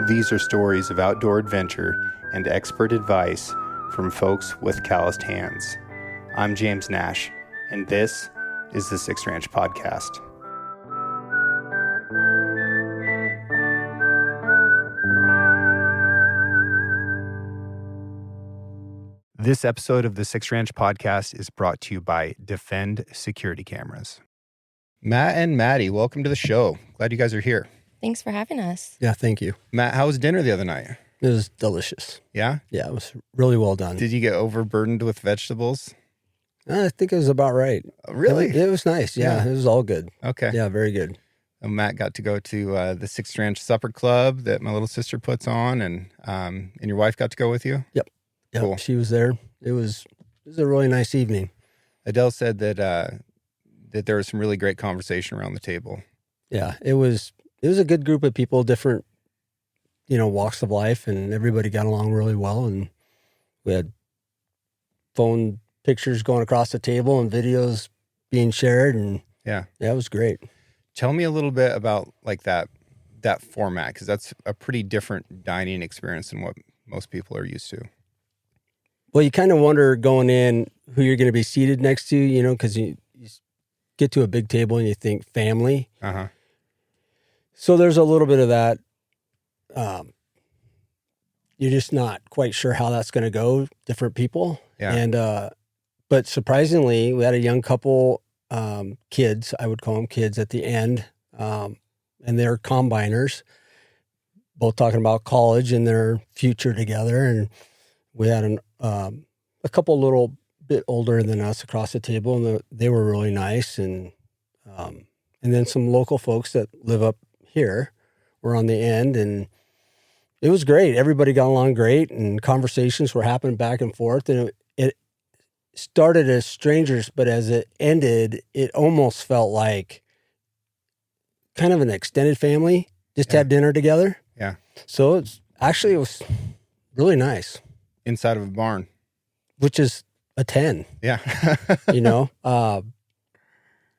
These are stories of outdoor adventure and expert advice from folks with calloused hands. I'm James Nash, and this is the Six Ranch Podcast. This episode of the Six Ranch Podcast is brought to you by Defend Security Cameras. Matt and Maddie, welcome to the show. Glad you guys are here. Thanks for having us. Yeah, thank you. Matt, how was dinner the other night? It was delicious. Yeah? Yeah, it was really well done. Did you get overburdened with vegetables? I think it was about right. Really? It was nice. Yeah, it was all good. Okay. Yeah, very good. Matt got to go to the Six Ranch Supper Club that my little sister puts on, and your wife got to go with you? Yep. Cool. She was there. It was a really nice evening. Adele said that there was some really great conversation around the table. Yeah, it was a good group of people, different, walks of life, and everybody got along really well. And we had phone pictures going across the table and videos being shared, and yeah, it was great. Tell me a little bit about like that format, because that's a pretty different dining experience than what most people are used to. Well, you kind of wonder going in who you're going to be seated next to, because you get to a big table and you think family. Uh-huh. So there's a little bit of that. You're just not quite sure how that's going to go, different people. Yeah. And, but surprisingly, we had a young couple, kids, I would call them kids at the end. And they're combiners, both talking about college and their future together. And we had a couple little bit older than us across the table, and they were really nice. And then some local folks that live up here were on the end, and it was great. Everybody got along great, and conversations were happening back and forth. And it started as strangers, but as it ended, it almost felt like kind of an extended family just had dinner together. Yeah. So it was really nice. Inside of a barn. Which is a 10. Yeah.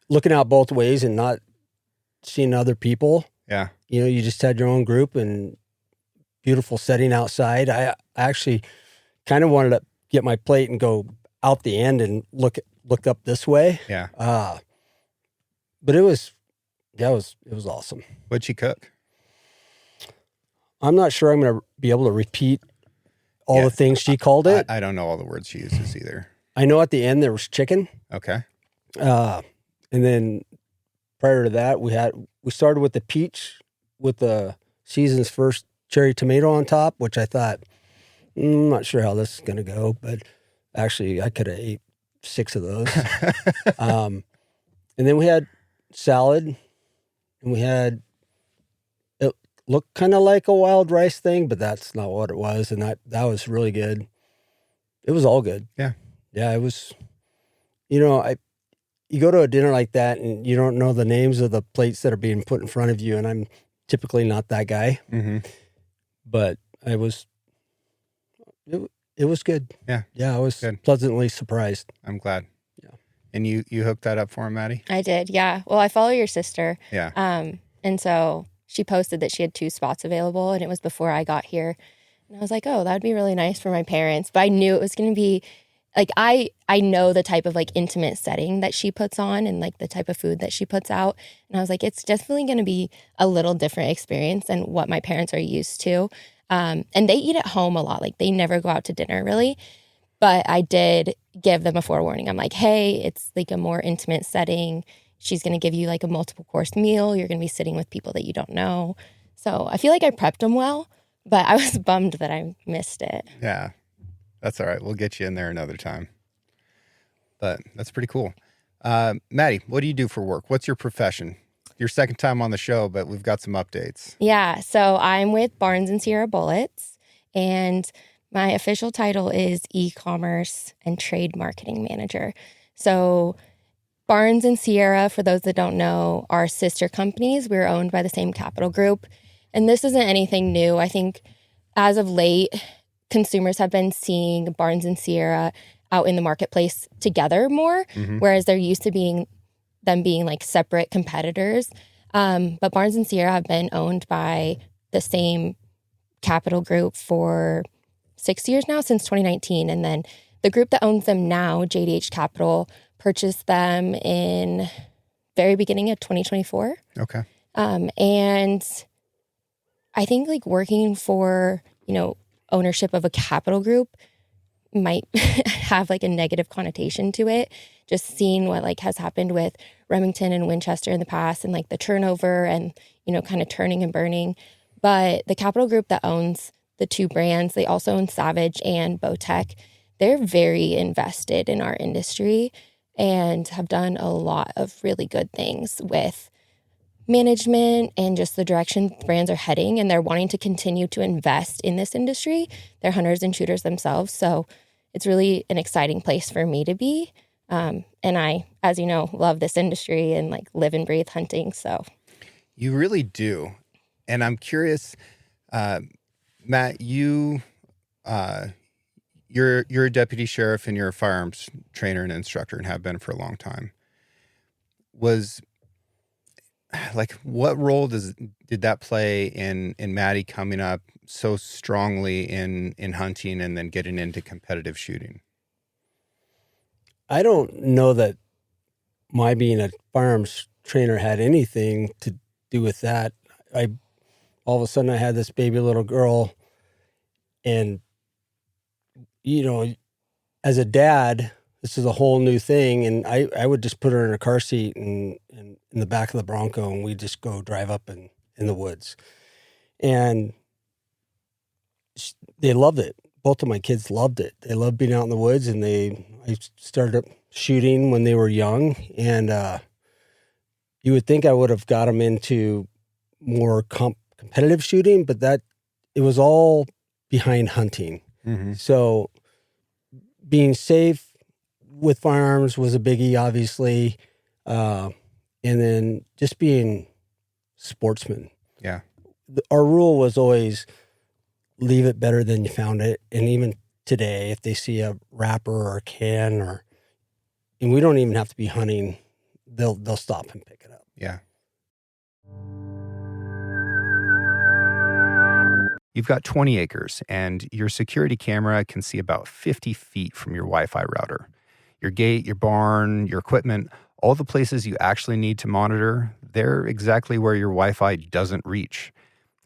Looking out both ways and not seeing other people. Yeah. You just had your own group and beautiful setting outside. I actually kind of wanted to get my plate and go out the end and look up this way. Yeah. But it was awesome. What'd she cook? I'm not sure I'm going to be able to repeat all the things she called it. I don't know all the words she uses either. I know at the end there was chicken. Okay. And then prior to that, we started with the peach with the season's first cherry tomato on top, which I thought, I'm not sure how this is going to go, but actually I could have ate 6 of those. And then we had salad, and it looked kind of like a wild rice thing, but that's not what it was. And that was really good. It was all good. Yeah. Yeah, it was, you go to a dinner like that and you don't know the names of the plates that are being put in front of you. And I'm typically not that guy, but it was good. Yeah. Yeah. I was good. Pleasantly surprised. I'm glad. Yeah. And you hooked that up for him, Maddie? I did. Yeah. Well, I follow your sister. Yeah. And so she posted that she had 2 spots available, and it was before I got here. And I was like, oh, that would be really nice for my parents. But I knew it was going to be like, I know the type of like intimate setting that she puts on and like the type of food that she puts out. And I was like, it's definitely going to be a little different experience than what my parents are used to. And they eat at home a lot. Like they never go out to dinner really. But I did give them a forewarning. I'm like, hey, it's like a more intimate setting. She's going to give you like a multiple course meal. You're going to be sitting with people that you don't know. So I feel like I prepped them well, but I was bummed that I missed it. Yeah. That's all right. We'll get you in there another time. But that's pretty cool. Maddie, what do you do for work? What's your profession? Your second time on the show, but we've got some updates. Yeah. So I'm with Barnes and Sierra Bullets, and my official title is e-commerce and trade marketing manager. So Barnes and Sierra, for those that don't know, are sister companies. We're owned by the same capital group. And this isn't anything new. I think as of late, consumers have been seeing Barnes and Sierra out in the marketplace together more, whereas there used to being like separate competitors. But Barnes and Sierra have been owned by the same Capital Group for 6 years now, since 2019. And then the group that owns them now, JDH Capital, purchased them in very beginning of 2024. Okay. And I think like working for, ownership of a capital group might have like a negative connotation to it. Just seeing what like has happened with Remington and Winchester in the past and like the turnover and, kind of turning and burning. But the capital group that owns the two brands, they also own Savage and Bowtech. They're very invested in our industry and have done a lot of really good things with management and just the direction brands are heading. And they're wanting to continue to invest in this industry. They're hunters and shooters themselves. So it's really an exciting place for me to be. And I, as you know, love this industry and like live and breathe hunting. So you really do. And I'm curious, Matt, you're a deputy sheriff and you're a firearms trainer and instructor and have been for a long time. What role did that play in Maddie coming up so strongly in hunting and then getting into competitive shooting? I don't know that my being a firearms trainer had anything to do with that. All of a sudden I had this baby little girl, and as a dad, this is a whole new thing, and I would just put her in a car seat and in the back of the Bronco, and we'd just go drive up in the woods. And they loved it. Both of my kids loved it. They loved being out in the woods, and I started shooting when they were young, and you would think I would have got them into more competitive shooting, but that it was all behind hunting. Mm-hmm. So being safe with firearms was a biggie, obviously. And then just being sportsmen. Yeah. Our rule was always leave it better than you found it. And even today, if they see a wrapper or a can and we don't even have to be hunting, they'll stop and pick it up. Yeah. You've got 20 acres and your security camera can see about 50 feet from your Wi-Fi router. Your gate, your barn, your equipment, all the places you actually need to monitor, they're exactly where your Wi-Fi doesn't reach.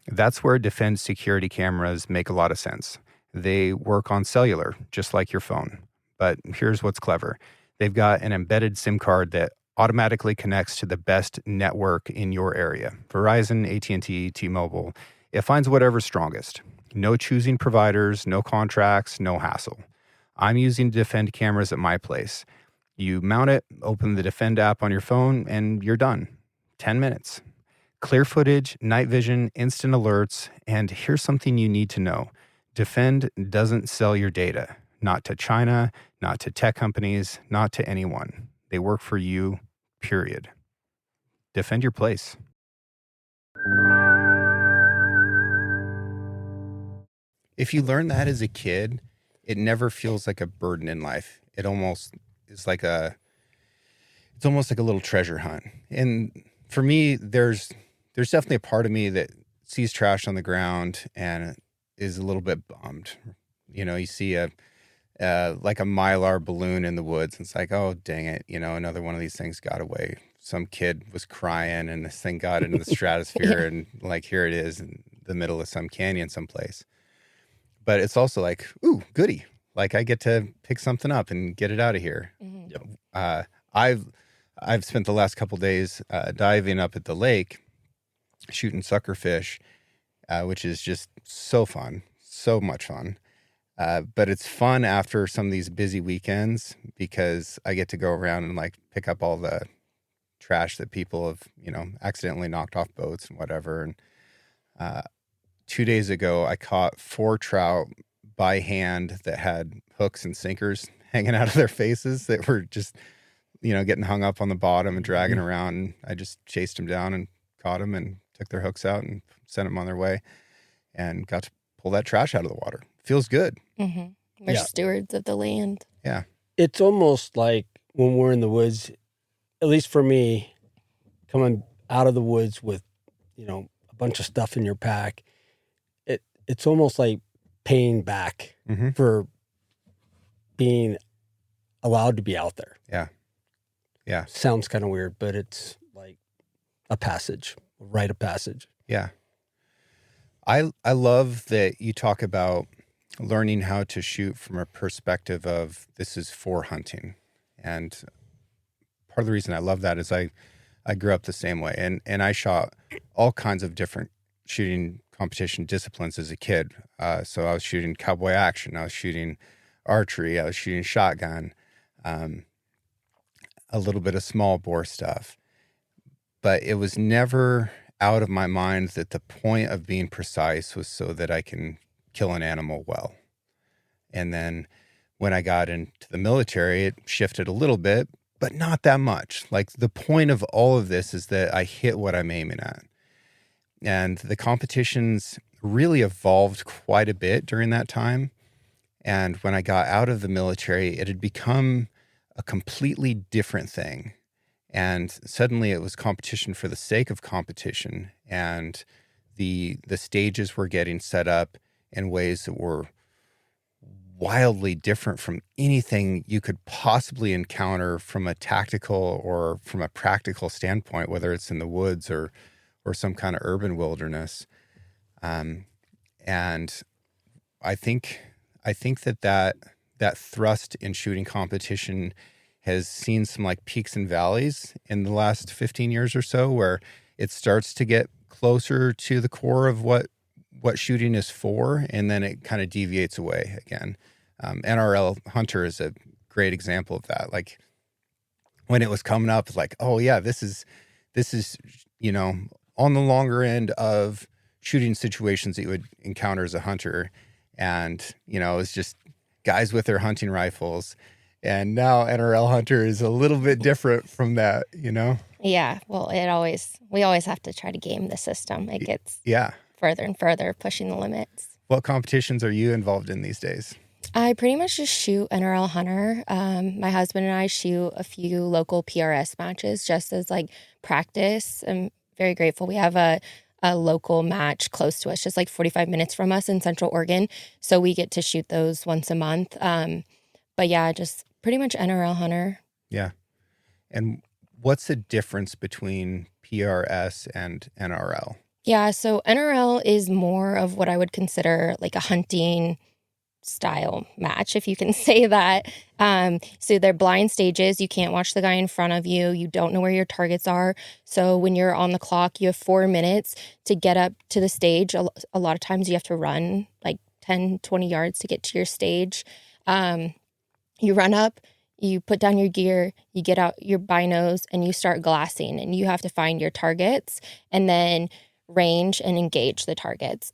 That's where Defend security cameras make a lot of sense. They work on cellular, just like your phone. But here's what's clever. They've got an embedded SIM card that automatically connects to the best network in your area. Verizon, AT&T, T-Mobile. It finds whatever's strongest. No choosing providers, no contracts, no hassle. I'm using Defend cameras at my place. You mount it, open the Defend app on your phone, and you're done. 10 minutes. Clear footage, night vision, instant alerts, and here's something you need to know. Defend doesn't sell your data. Not to China, not to tech companies, not to anyone. They work for you, period. Defend your place. If you learn that as a kid, it never feels like a burden in life. It almost is like it's almost like a little treasure hunt. And for me, there's definitely a part of me that sees trash on the ground and is a little bit bummed. You see like a Mylar balloon in the woods. And it's like, oh, dang it. Another one of these things got away. Some kid was crying and this thing got into the stratosphere and like, here it is in the middle of some canyon someplace. But it's also like, ooh, goody. Like I get to pick something up and get it out of here. Mm-hmm. I've spent the last couple days diving up at the lake, shooting suckerfish, which is just so fun, so much fun. But it's fun after some of these busy weekends because I get to go around and like pick up all the trash that people have, accidentally knocked off boats and whatever. And 2 days ago, I caught 4 trout by hand that had hooks and sinkers hanging out of their faces that were just, getting hung up on the bottom and dragging around. And I just chased them down and caught them and took their hooks out and sent them on their way and got to pull that trash out of the water. Feels good. Mm-hmm. We're stewards of the land. Yeah. It's almost like when we're in the woods, at least for me, coming out of the woods with, a bunch of stuff in your pack, it's almost like paying back for being allowed to be out there. Yeah. Sounds kind of weird, but it's like a rite of passage. Yeah. I love that you talk about learning how to shoot from a perspective of this is for hunting. And part of the reason I love that is I grew up the same way. And I shot all kinds of different shooting competition disciplines as a kid. So I was shooting cowboy action. I was shooting archery. I was shooting shotgun, a little bit of small bore stuff. But it was never out of my mind that the point of being precise was so that I can kill an animal well. And then when I got into the military, it shifted a little bit, but not that much. Like the point of all of this is that I hit what I'm aiming at. And the competitions really evolved quite a bit during that time. And when I got out of the military, it had become a completely different thing. And suddenly it was competition for the sake of competition. And the stages were getting set up in ways that were wildly different from anything you could possibly encounter from a tactical or from a practical standpoint, whether it's in the woods or some kind of urban wilderness. And I think that thrust in shooting competition has seen some like peaks and valleys in the last 15 years or so, where it starts to get closer to the core of what shooting is for, and then it kind of deviates away again. NRL Hunter is a great example of that. Like when it was coming up, it's like, oh yeah, this is, you know, on the longer end of shooting situations that you would encounter as a hunter. And, you know, it's just guys with their hunting rifles. And now NRL Hunter is a little bit different from that, you know? Yeah. Well, we always have to try to game the system. It gets further and further, pushing the limits. What competitions are you involved in these days? I pretty much just shoot NRL Hunter. My husband and I shoot a few local PRS matches just as like practice. I'm very grateful. We have a local match close to us, just like 45 minutes from us in Central Oregon. So we get to shoot those once a month. But yeah, just pretty much NRL Hunter. Yeah. And what's the difference between PRS and NRL? Yeah, so NRL is more of what I would consider like a hunting style match, if you can say that. So they're blind stages. You can't watch the guy in front of you. You don't know where your targets are. So when you're on the clock, you have 4 minutes to get up to the stage. A lot of times you have to run like 10, 20 yards to get to your stage. You run up, you put down your gear, you get out your binos, and you start glassing. And you have to find your targets and then range and engage the targets.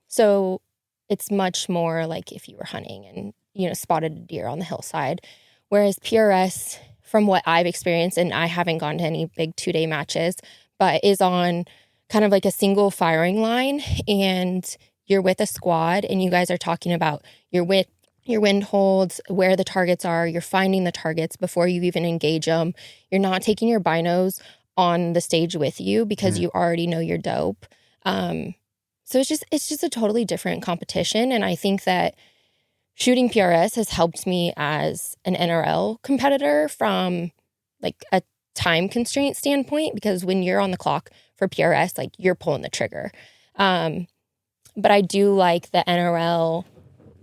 So it's much more like if you were hunting and, you know, spotted a deer on the hillside. Whereas PRS, from what I've experienced, and I haven't gone to any big 2-day matches, but is on kind of like a single firing line, and you're with a squad and you guys are talking about your wind holds, where the targets are. You're finding the targets before you even engage them. You're not taking your binos on the stage with you because you already know your dope. So it's just a totally different competition. And I think that shooting PRS has helped me as an NRL competitor from like a time constraint standpoint, because when you're on the clock for PRS, like you're pulling the trigger. But I do like the NRL,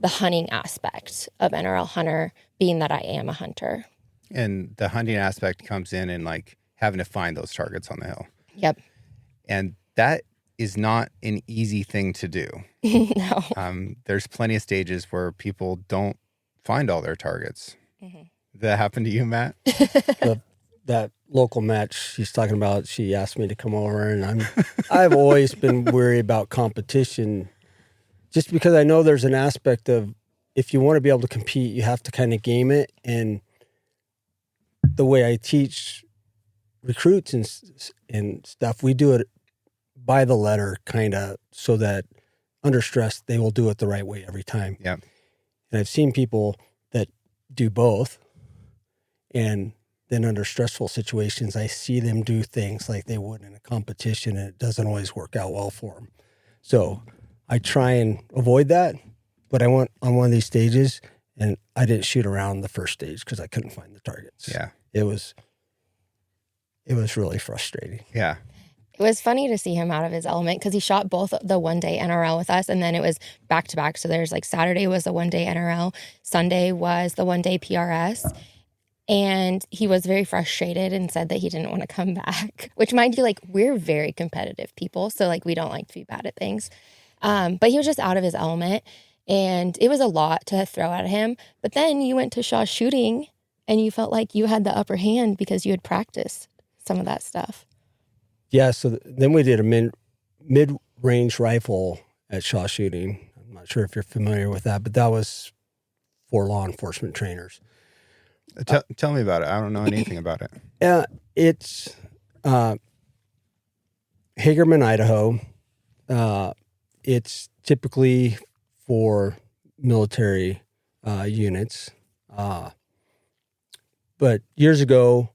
the hunting aspect of NRL Hunter, being that I am a hunter. And the hunting aspect comes in like having to find those targets on the hill. Yep. And that is not an easy thing to do. No. There's plenty of stages where people don't find all their targets. Mm-hmm. Did that happen to you, Matt? That local match she's talking about, she asked me to come over, and I've always been worried about competition, just because I know there's an aspect of, if you want to be able to compete, you have to kind of game it. And the way I teach recruits and stuff, we do it by the letter, kind of, so that under stress, they will do it the right way every time. Yeah. And I've seen people that do both, and then under stressful situations, I see them do things like they would in a competition, and it doesn't always work out well for them. So I try and avoid that, but I went on one of these stages and I didn't shoot around the first stage because I couldn't find the targets. Yeah. It was really frustrating. Yeah. It was funny to see him out of his element because he shot both the one-day NRL with us, and then it was back-to-back. So there's like Saturday was the one-day NRL, Sunday was the one-day PRS, and he was very frustrated and said that he didn't want to come back, which mind you, like we're very competitive people, so like we don't like to be bad at things. But he was just out of his element, and it was a lot to throw at him. But then you went to Shaw shooting, and you felt like you had the upper hand because you had practiced some of that stuff. Yeah, so then we did a mid-range rifle at Shaw Shooting. I'm not sure if you're familiar with that, but that was for law enforcement trainers. Tell me about it. I don't know anything about it. It's Hagerman, Idaho. It's typically for military units. But years ago,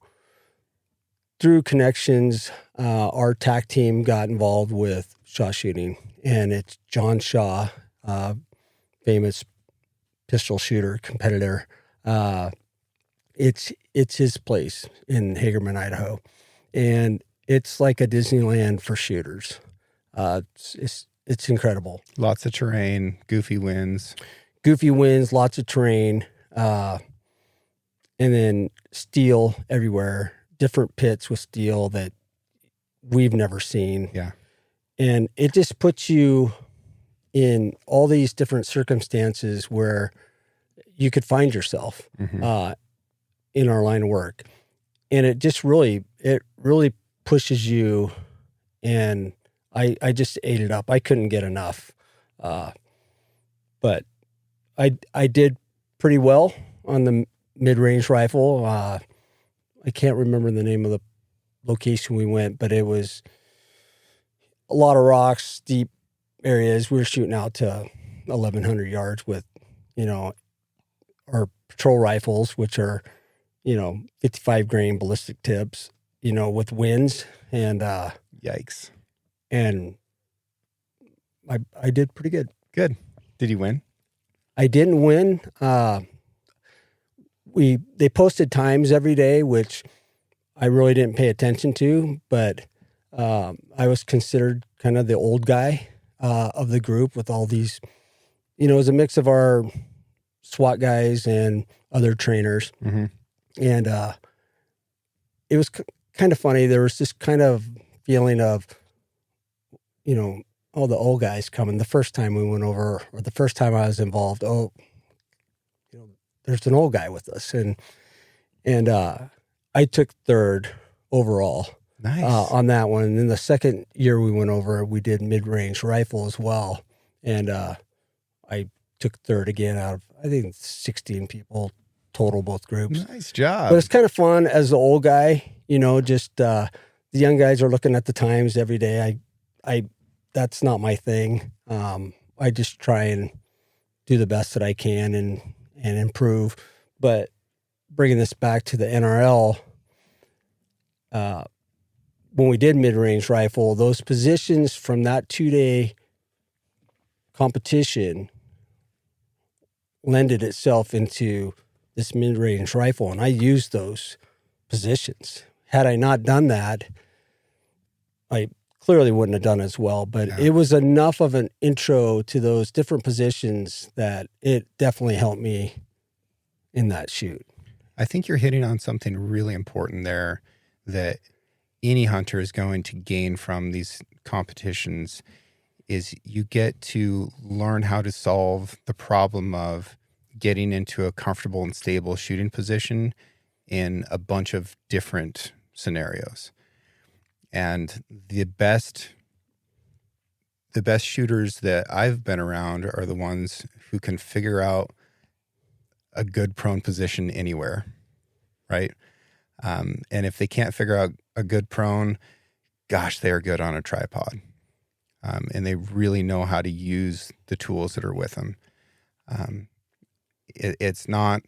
through connections, our TAC team got involved with Shaw Shooting, and it's John Shaw, famous pistol shooter, competitor. It's his place in Hagerman, Idaho, and it's like a Disneyland for shooters. It's incredible. Lots of terrain, goofy winds, lots of terrain, and then steel everywhere. Different pits with steel that we've never seen. Yeah. And it just puts you in all these different circumstances where you could find yourself in our line of work. And it just really pushes you. And I just ate it up. I couldn't get enough. But I did pretty well on the mid-range rifle. I can't remember the name of the location we went, but it was a lot of rocks, steep areas. We were shooting out to 1,100 yards with, our patrol rifles, which are, 55 grain ballistic tips, with winds and, yikes. And I did pretty good. Good. Did you win? I didn't win. They posted times every day, which I really didn't pay attention to, but I was considered kind of the old guy of the group with all these, it was a mix of our SWAT guys and other trainers. Mm-hmm. And it was kind of funny. There was this kind of feeling of, all the old guys coming. The first time we went over, or the first time I was involved, there's an old guy with us. And I took third overall. Nice. On that one. And then the second year we went over, we did mid-range rifle as well. And I took third again out of, I think, 16 people total, both groups. Nice job. But it's kind of fun as the old guy, just the young guys are looking at the times every day. I that's not my thing. I just try and do the best that I can and improve. But bringing this back to the NRL, when we did mid-range rifle, those positions from that 2-day competition lended itself into this mid-range rifle, and I used those positions. Had I not done that, I clearly wouldn't have done as well, but It was enough of an intro to those different positions that it definitely helped me in that shoot. I think you're hitting on something really important there that any hunter is going to gain from these competitions is you get to learn how to solve the problem of getting into a comfortable and stable shooting position in a bunch of different scenarios. And the best shooters that I've been around are the ones who can figure out a good prone position anywhere, right? And if they can't figure out a good prone, gosh, they are good on a tripod. And they really know how to use the tools that are with them. It's not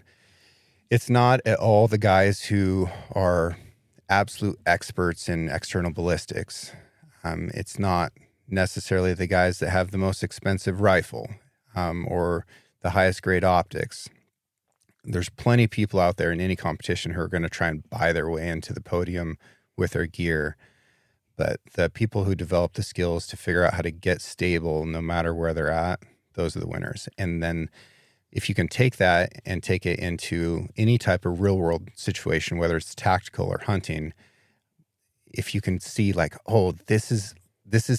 at all the guys who are absolute experts in external ballistics. It's not necessarily the guys that have the most expensive rifle or the highest grade optics. There's plenty of people out there in any competition who are going to try and buy their way into the podium with their gear. But the people who develop the skills to figure out how to get stable no matter where they're at, those are the winners. And then if you can take that and take it into any type of real world situation, whether it's tactical or hunting, if you can see like, oh, this is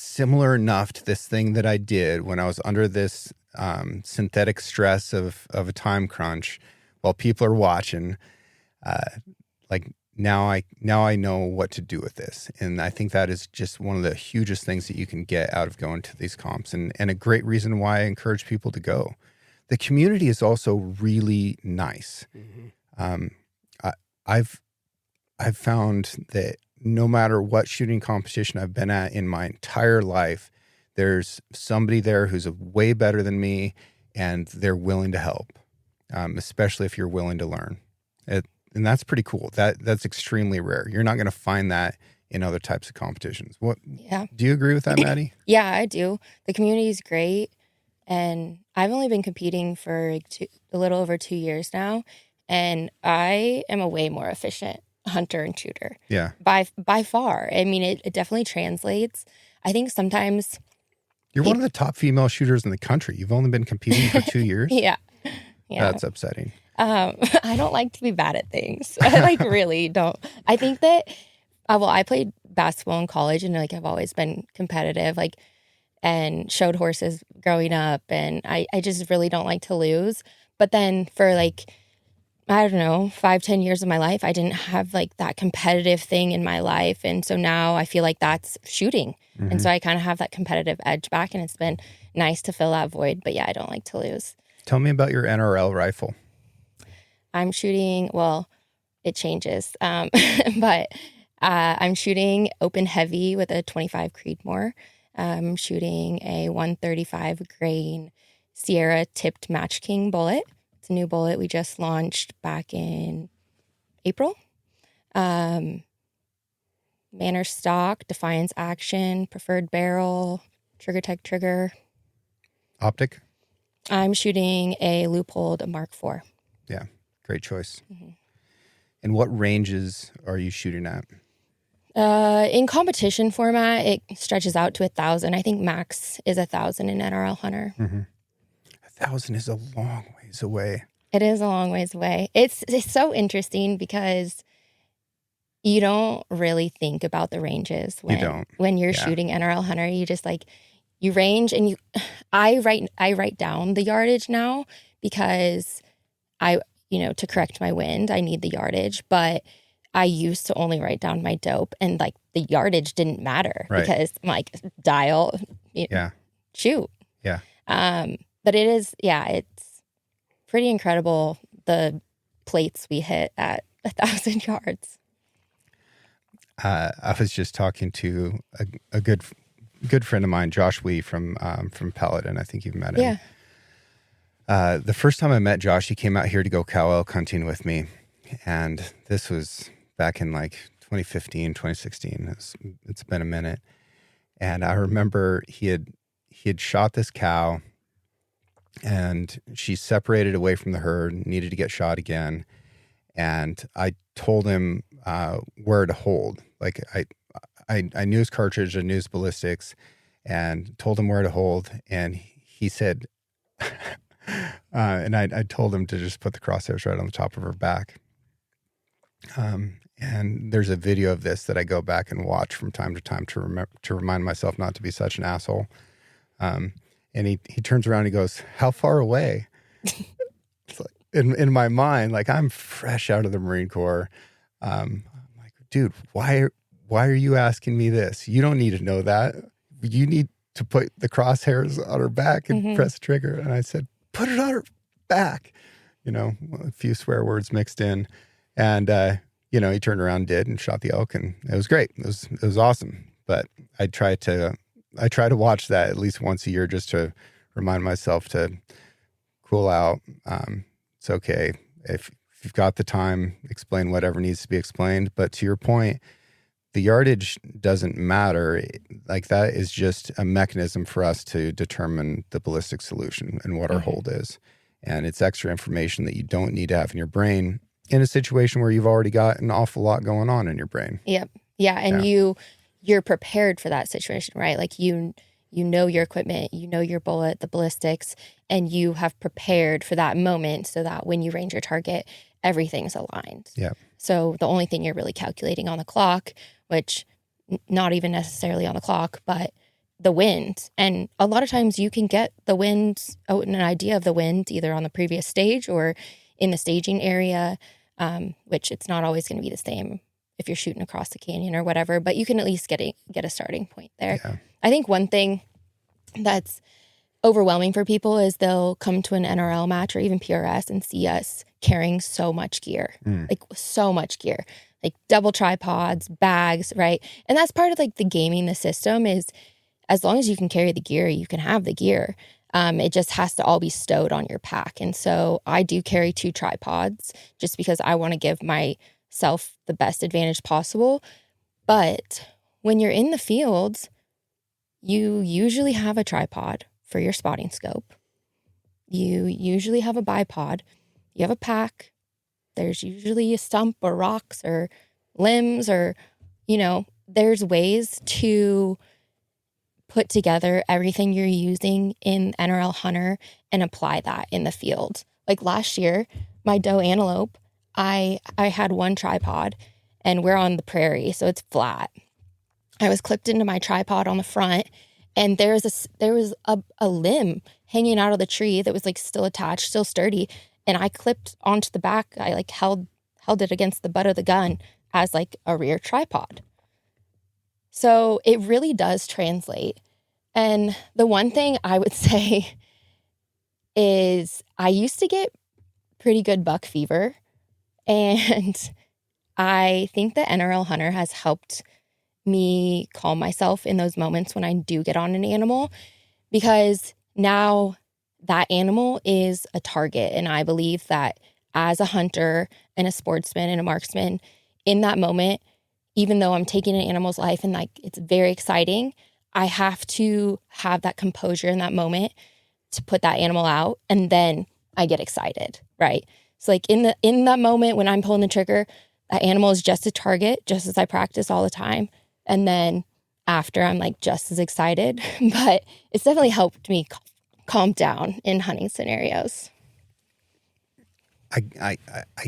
similar enough to this thing that I did when I was under this synthetic stress of a time crunch while people are watching, like now I know what to do with this. And I think that is just one of the hugest things that you can get out of going to these comps, and a great reason why I encourage people to go. The community is also really nice. Mm-hmm. I've found that no matter what shooting competition I've been at in my entire life, there's somebody there who's way better than me, and they're willing to help, especially if you're willing to learn. And that's pretty cool. That's extremely rare. You're not going to find that in other types of competitions. Yeah. Do you agree with that, Maddie? Yeah, I do. The community is great. And I've only been competing for a little over 2 years now. And I am a way more efficient hunter and shooter. Yeah. By far. I mean, it definitely translates. I think sometimes... You're one of the top female shooters in the country. You've only been competing for 2 years? Yeah. That's upsetting. I don't like to be bad at things. I really don't. I think that, I played basketball in college, and like I've always been competitive, like, and showed horses growing up, and I just really don't like to lose. But then for like, I don't know, 5-10 years of my life, I didn't have like that competitive thing in my life. And so now I feel like that's shooting. Mm-hmm. And so I kind of have that competitive edge back, and it's been nice to fill that void. But yeah, I don't like to lose. Tell me about your NRL rifle. I'm shooting, well, it changes, but I'm shooting open heavy with a 25 Creedmoor. I'm shooting a 135 grain Sierra tipped Match King bullet. It's a new bullet we just launched back in April. Manor stock, Defiance action, preferred barrel, Trigger Tech trigger. Optic? I'm shooting a Leupold Mark IV. Yeah. Great choice. Mm-hmm. And what ranges are you shooting at? In competition format, it stretches out to 1,000. I think max is 1,000 in NRL Hunter. Mm-hmm. 1,000 is a long ways away. It is a long ways away. It's so interesting because you don't really think about the ranges when you're shooting NRL Hunter. You just like, you range, and I write down the yardage now because to correct my wind, I need the yardage, but I used to only write down my dope, and like the yardage didn't matter because I'm like dial, shoot. Yeah. But it is, it's pretty incredible the plates we hit at 1,000 yards. I was just talking to a good friend of mine, Josh Wee from Paladin. I think you've met him. Yeah. The first time I met Josh, he came out here to go cow elk hunting with me. And this was back in like 2015, 2016. It's been a minute. And I remember he had shot this cow, and she separated away from the herd, needed to get shot again. And I told him where to hold. Like I knew his cartridge, I knew his ballistics, and told him where to hold. And he said... and I told him to just put the crosshairs right on the top of her back. And there's a video of this that I go back and watch from time to time to remind myself not to be such an asshole. And he turns around and he goes, "How far away?" It's like, in my mind, like I'm fresh out of the Marine Corps. I'm like, dude, why are you asking me this? You don't need to know that. You need to put the crosshairs on her back and press the trigger. And I said, put it on her back, a few swear words mixed in. And, he turned around and did and shot the elk, and it was great. It was awesome. But I try to watch that at least once a year just to remind myself to cool out. It's okay. If you've got the time, explain whatever needs to be explained. But to your point, the yardage doesn't matter. Like that is just a mechanism for us to determine the ballistic solution and what our hold is. And it's extra information that you don't need to have in your brain in a situation where you've already got an awful lot going on in your brain. Yep. Yeah. And you're prepared for that situation, right? Like you know your equipment, you know your bullet, the ballistics, and you have prepared for that moment so that when you range your target, everything's aligned. Yeah. So the only thing you're really calculating on the clock, which not even necessarily on the clock, but the wind. And a lot of times you can get the wind, an idea of the wind, either on the previous stage or in the staging area, which it's not always going to be the same if you're shooting across the canyon or whatever, but you can at least get a starting point there. Yeah. I think one thing that's overwhelming for people is they'll come to an NRL match or even PRS and see us carrying so much gear, like so much gear, like double tripods, bags, right? And that's part of like the gaming the system is as long as you can carry the gear, you can have the gear. It just has to all be stowed on your pack. And so I do carry 2 tripods just because I want to give myself the best advantage possible. But when you're in the fields, you usually have a tripod for your spotting scope. You usually have a bipod. You have a pack. There's usually a stump or rocks or limbs or, there's ways to put together everything you're using in NRL Hunter and apply that in the field. Like last year, my doe antelope, I had 1 tripod and we're on the prairie, so it's flat. I was clipped into my tripod on the front and there was a limb hanging out of the tree that was like still attached, still sturdy. And I clipped onto the back. I like held it against the butt of the gun as like a rear tripod. So it really does translate. And the one thing I would say is I used to get pretty good buck fever. And I think the NRL Hunter has helped me calm myself in those moments when I do get on an animal, because now that animal is a target. And I believe that as a hunter and a sportsman and a marksman in that moment, even though I'm taking an animal's life and like it's very exciting, I have to have that composure in that moment to put that animal out. And then I get excited, right? So like in that moment when I'm pulling the trigger, that animal is just a target, just as I practice all the time. And then after I'm like just as excited, but it's definitely helped me calm down in hunting scenarios. I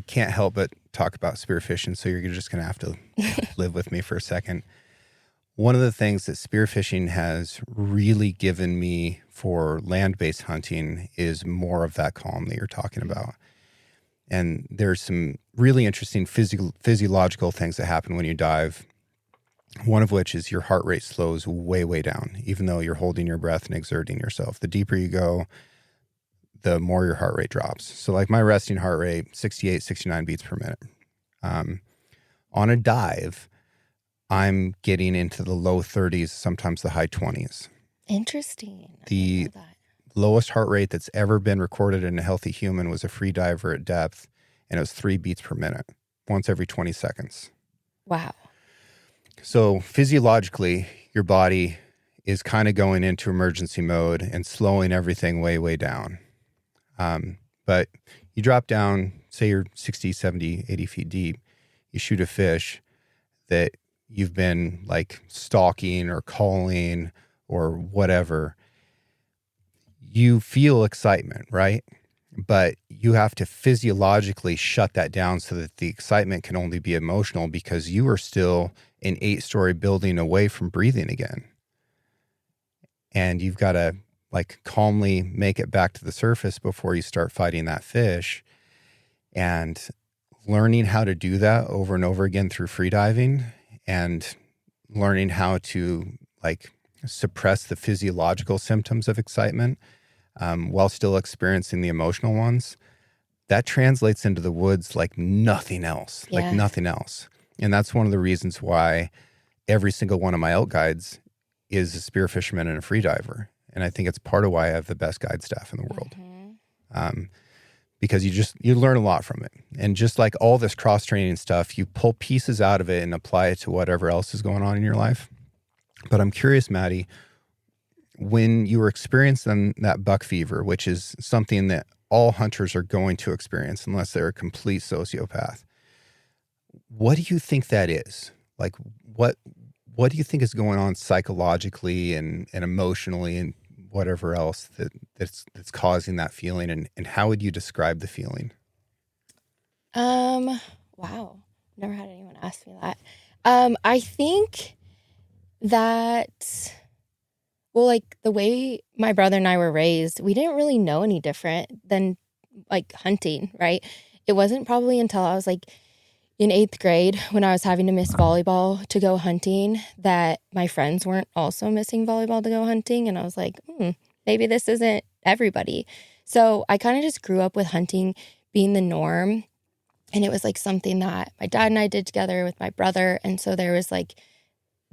can't help but talk about spearfishing, so you're just going to have to live with me for a second. One of the things that spearfishing has really given me for land-based hunting is more of that calm that you're talking about. And there's some really interesting physiological things that happen when you dive. One of which is your heart rate slows way, way down, even though you're holding your breath and exerting yourself. The deeper you go, the more your heart rate drops. So like my resting heart rate, 68, 69 beats per minute. On a dive, I'm getting into the low 30s, sometimes the high 20s. Interesting. The lowest heart rate that's ever been recorded in a healthy human was a free diver at depth, and it was 3 beats per minute, once every 20 seconds. Wow. So physiologically, your body is kind of going into emergency mode and slowing everything way, way down. But you drop down, say you're 60, 70, 80 feet deep, you shoot a fish that you've been like stalking or calling or whatever. You feel excitement, right? But you have to physiologically shut that down so that the excitement can only be emotional, because you are still an 8-story building away from breathing again. And you've got to like calmly make it back to the surface before you start fighting that fish. And learning how to do that over and over again through freediving, and learning how to like suppress the physiological symptoms of excitement while still experiencing the emotional ones, that translates into the woods like nothing else, like nothing else. And that's one of the reasons why every single one of my elk guides is a spear fisherman and a free diver. And I think it's part of why I have the best guide staff in the world. because you learn a lot from it. And just like all this cross-training stuff, you pull pieces out of it and apply it to whatever else is going on in your life. But I'm curious, Maddie, when you were experiencing that buck fever, which is something that all hunters are going to experience unless they're a complete sociopath, what do you think that is? Like, what do you think is going on psychologically and emotionally and whatever else that's causing that feeling? And how would you describe the feeling? Wow. Never had anyone ask me that. I think that, well, like the way my brother and I were raised, we didn't really know any different than like hunting, right? It wasn't probably until I was like in 8th grade when I was having to miss volleyball to go hunting that my friends weren't also missing volleyball to go hunting. And I was like, maybe this isn't everybody. So I kind of just grew up with hunting being the norm. And it was like something that my dad and I did together with my brother. And so there was like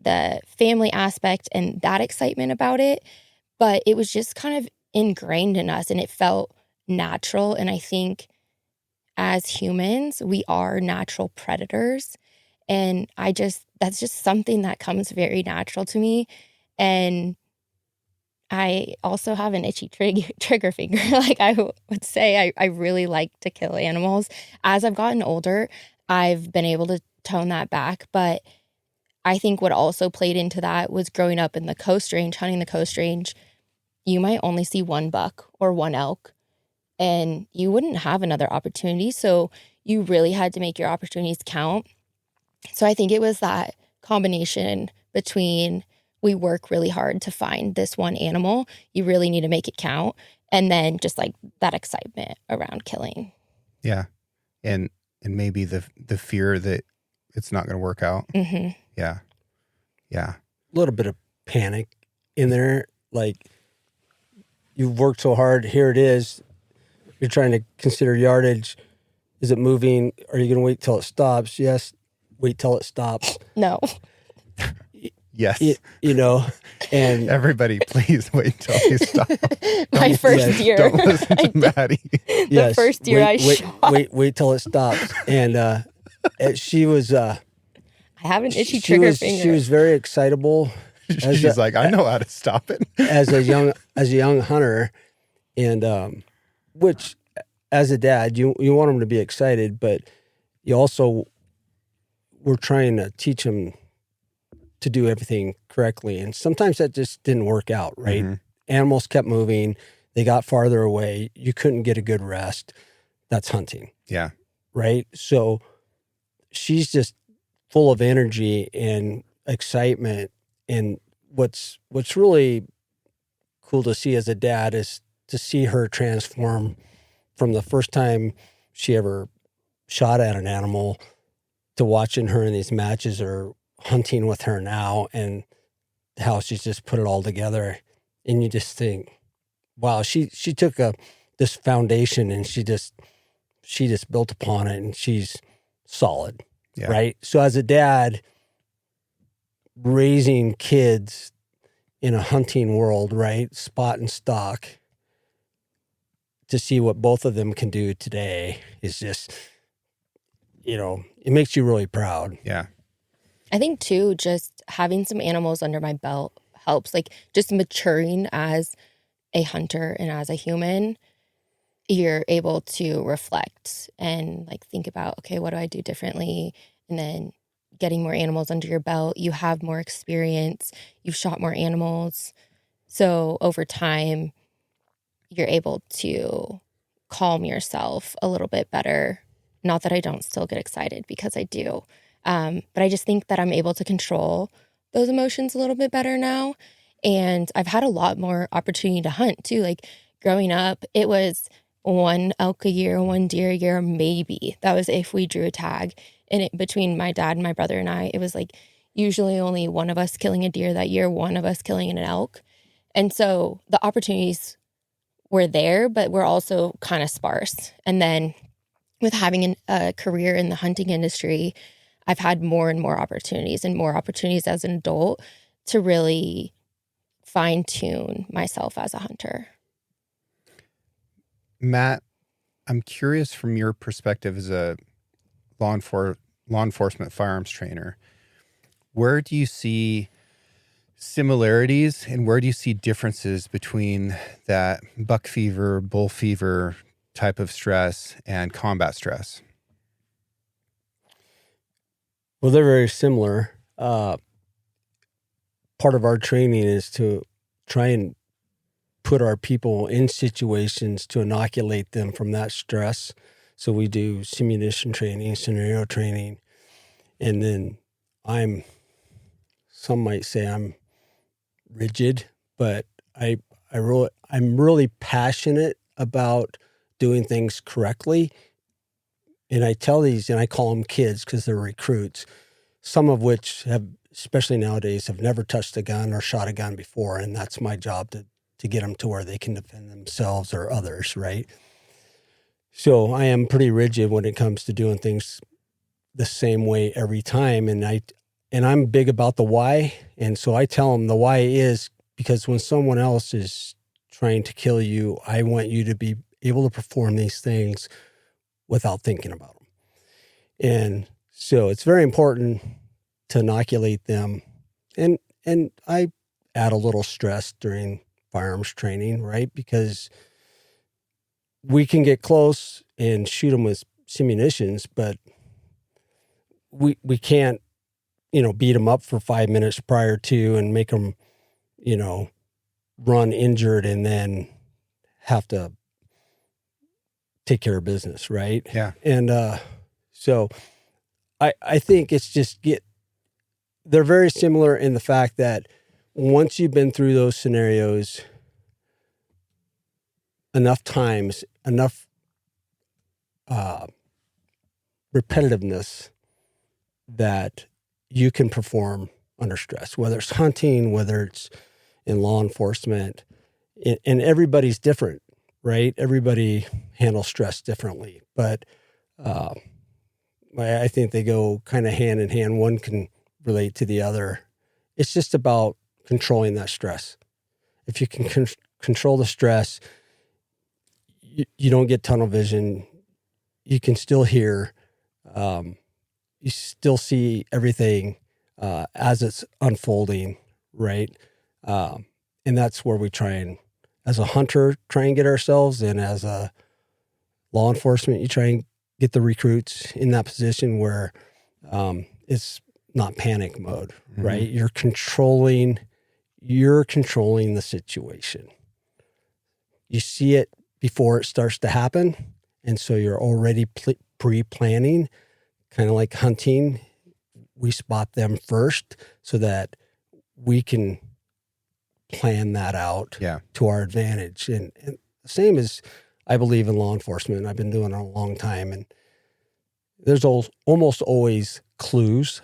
the family aspect and that excitement about it. But it was just kind of ingrained in us and it felt natural. And I think as humans, we are natural predators. And that's just something that comes very natural to me. And I also have an itchy trigger finger. Like I would say, I really like to kill animals. As I've gotten older, I've been able to tone that back. But I think what also played into that was growing up in the Coast Range, hunting the Coast Range. You might only see one buck or one elk, and you wouldn't have another opportunity. So you really had to make your opportunities count. So I think it was that combination between we work really hard to find this one animal, you really need to make it count, and then just like that excitement around killing. Yeah. And maybe the fear that it's not going to work out. Mm-hmm. Yeah. Yeah. A little bit of panic in there. Like, you've worked so hard. Here it is. You're trying to consider yardage. Is it moving? Are you going to wait till it stops? Yes. Wait till it stops. No. Yes. You know, and everybody, please wait till you stop. My first year. Don't listen to Maddie. The first year I shot. Wait till it stops. And she was... I have an itchy trigger finger. She was very excitable. She's like, I know how to stop it. as a young hunter, and which, as a dad, you want them to be excited, but you also were trying to teach them to do everything correctly, and sometimes that just didn't work out. Right? Mm-hmm. Animals kept moving; they got farther away. You couldn't get a good rest. That's hunting. Yeah. Right. So she's just full of energy and excitement. And what's really cool to see as a dad is to see her transform from the first time she ever shot at an animal to watching her in these matches or hunting with her now, and how she's just put it all together. And you just think, wow, she took this foundation and she just built upon it, and she's solid. Yeah. Right. So as a dad, raising kids in a hunting world, right? Spot and stock, to see what both of them can do today is just, it makes you really proud. Yeah. I think too, just having some animals under my belt helps, like just maturing as a hunter and as a human. You're able to reflect and like think about, okay, what do I do differently? And then getting more animals under your belt, you have more experience, you've shot more animals. So over time, you're able to calm yourself a little bit better. Not that I don't still get excited, because I do. But I just think that I'm able to control those emotions a little bit better now. And I've had a lot more opportunity to hunt too. Like growing up, it was one elk a year, one deer a year, maybe. That was if we drew a tag. And between my dad and my brother and I, it was like usually only one of us killing a deer that year, one of us killing an elk. And so the opportunities were there, but were also kind of sparse. And then with having a career in the hunting industry, I've had more and more opportunities as an adult to really fine tune myself as a hunter. Matt, I'm curious from your perspective as a law enforcement firearms trainer, where do you see similarities and where do you see differences between that buck fever, bull fever type of stress and combat stress? Well, they're very similar. Part of our training is to try and put our people in situations to inoculate them from that stress. So we do simulation training, scenario training, and then some might say I'm rigid, but I'm really passionate about doing things correctly. And I tell these, and I call them kids because they're recruits, some of which have, especially nowadays, have never touched a gun or shot a gun before. And that's my job to get them to where they can defend themselves or others, right? So I am pretty rigid when it comes to doing things the same way every time. And I'm big about the why. And so I tell them the why is because when someone else is trying to kill you, I want you to be able to perform these things without thinking about them. And so it's very important to inoculate them. And I add a little stress during firearms training, right? Because we can get close and shoot them with munitions, but we can't, beat them up for 5 minutes prior to and make them, run injured and then have to take care of business, right? Yeah. And so I think it's just they're very similar in the fact that once you've been through those scenarios enough times, enough repetitiveness that you can perform under stress, whether it's hunting, whether it's in law enforcement, and everybody's different, right? Everybody handles stress differently, but I think they go kind of hand in hand. One can relate to the other. It's just about controlling that stress. If you can control the stress, you don't get tunnel vision. You can still hear. You still see everything as it's unfolding, right? And that's where we try and, as a hunter, try and get ourselves, and as a law enforcement, you try and get the recruits in that position where it's not panic mode, right? Mm-hmm. You're controlling the situation. You see it before it starts to happen, and so you're already pre-planning, kind of like hunting. We spot them first so that we can plan that out to our advantage. And the same as I believe in law enforcement. I've been doing it a long time, and there's almost always clues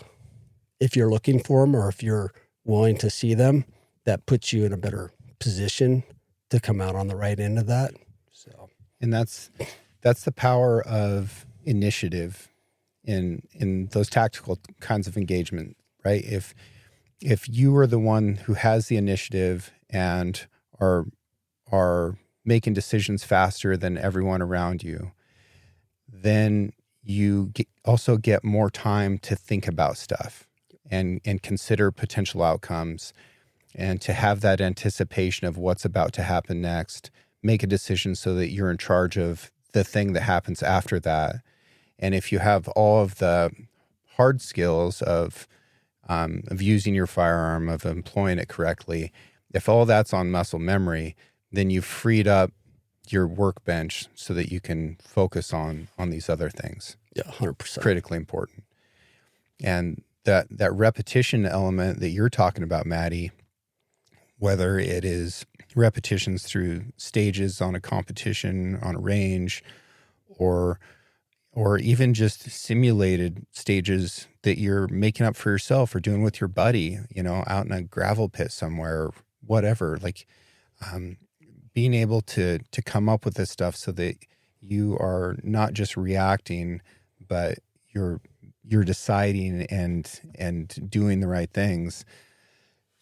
if you're looking for them or if you're willing to see them that puts you in a better position to come out on the right end of that. So, and that's the power of initiative in those tactical kinds of engagement, right? If you are the one who has the initiative and are making decisions faster than everyone around you, then you also get more time to think about stuff and consider potential outcomes and to have that anticipation of what's about to happen next, make a decision so that you're in charge of the thing that happens after that. And if you have all of the hard skills of using your firearm, of employing it correctly, if all that's on muscle memory, then you've freed up your workbench so that you can focus on these other things. Yeah, 100%. Critically important. And that repetition element that you're talking about, Maddie, whether it is repetitions through stages on a competition, on a range, or even just simulated stages that you're making up for yourself or doing with your buddy, out in a gravel pit somewhere, or whatever, like being able to come up with this stuff so that you are not just reacting, but you're deciding and doing the right things.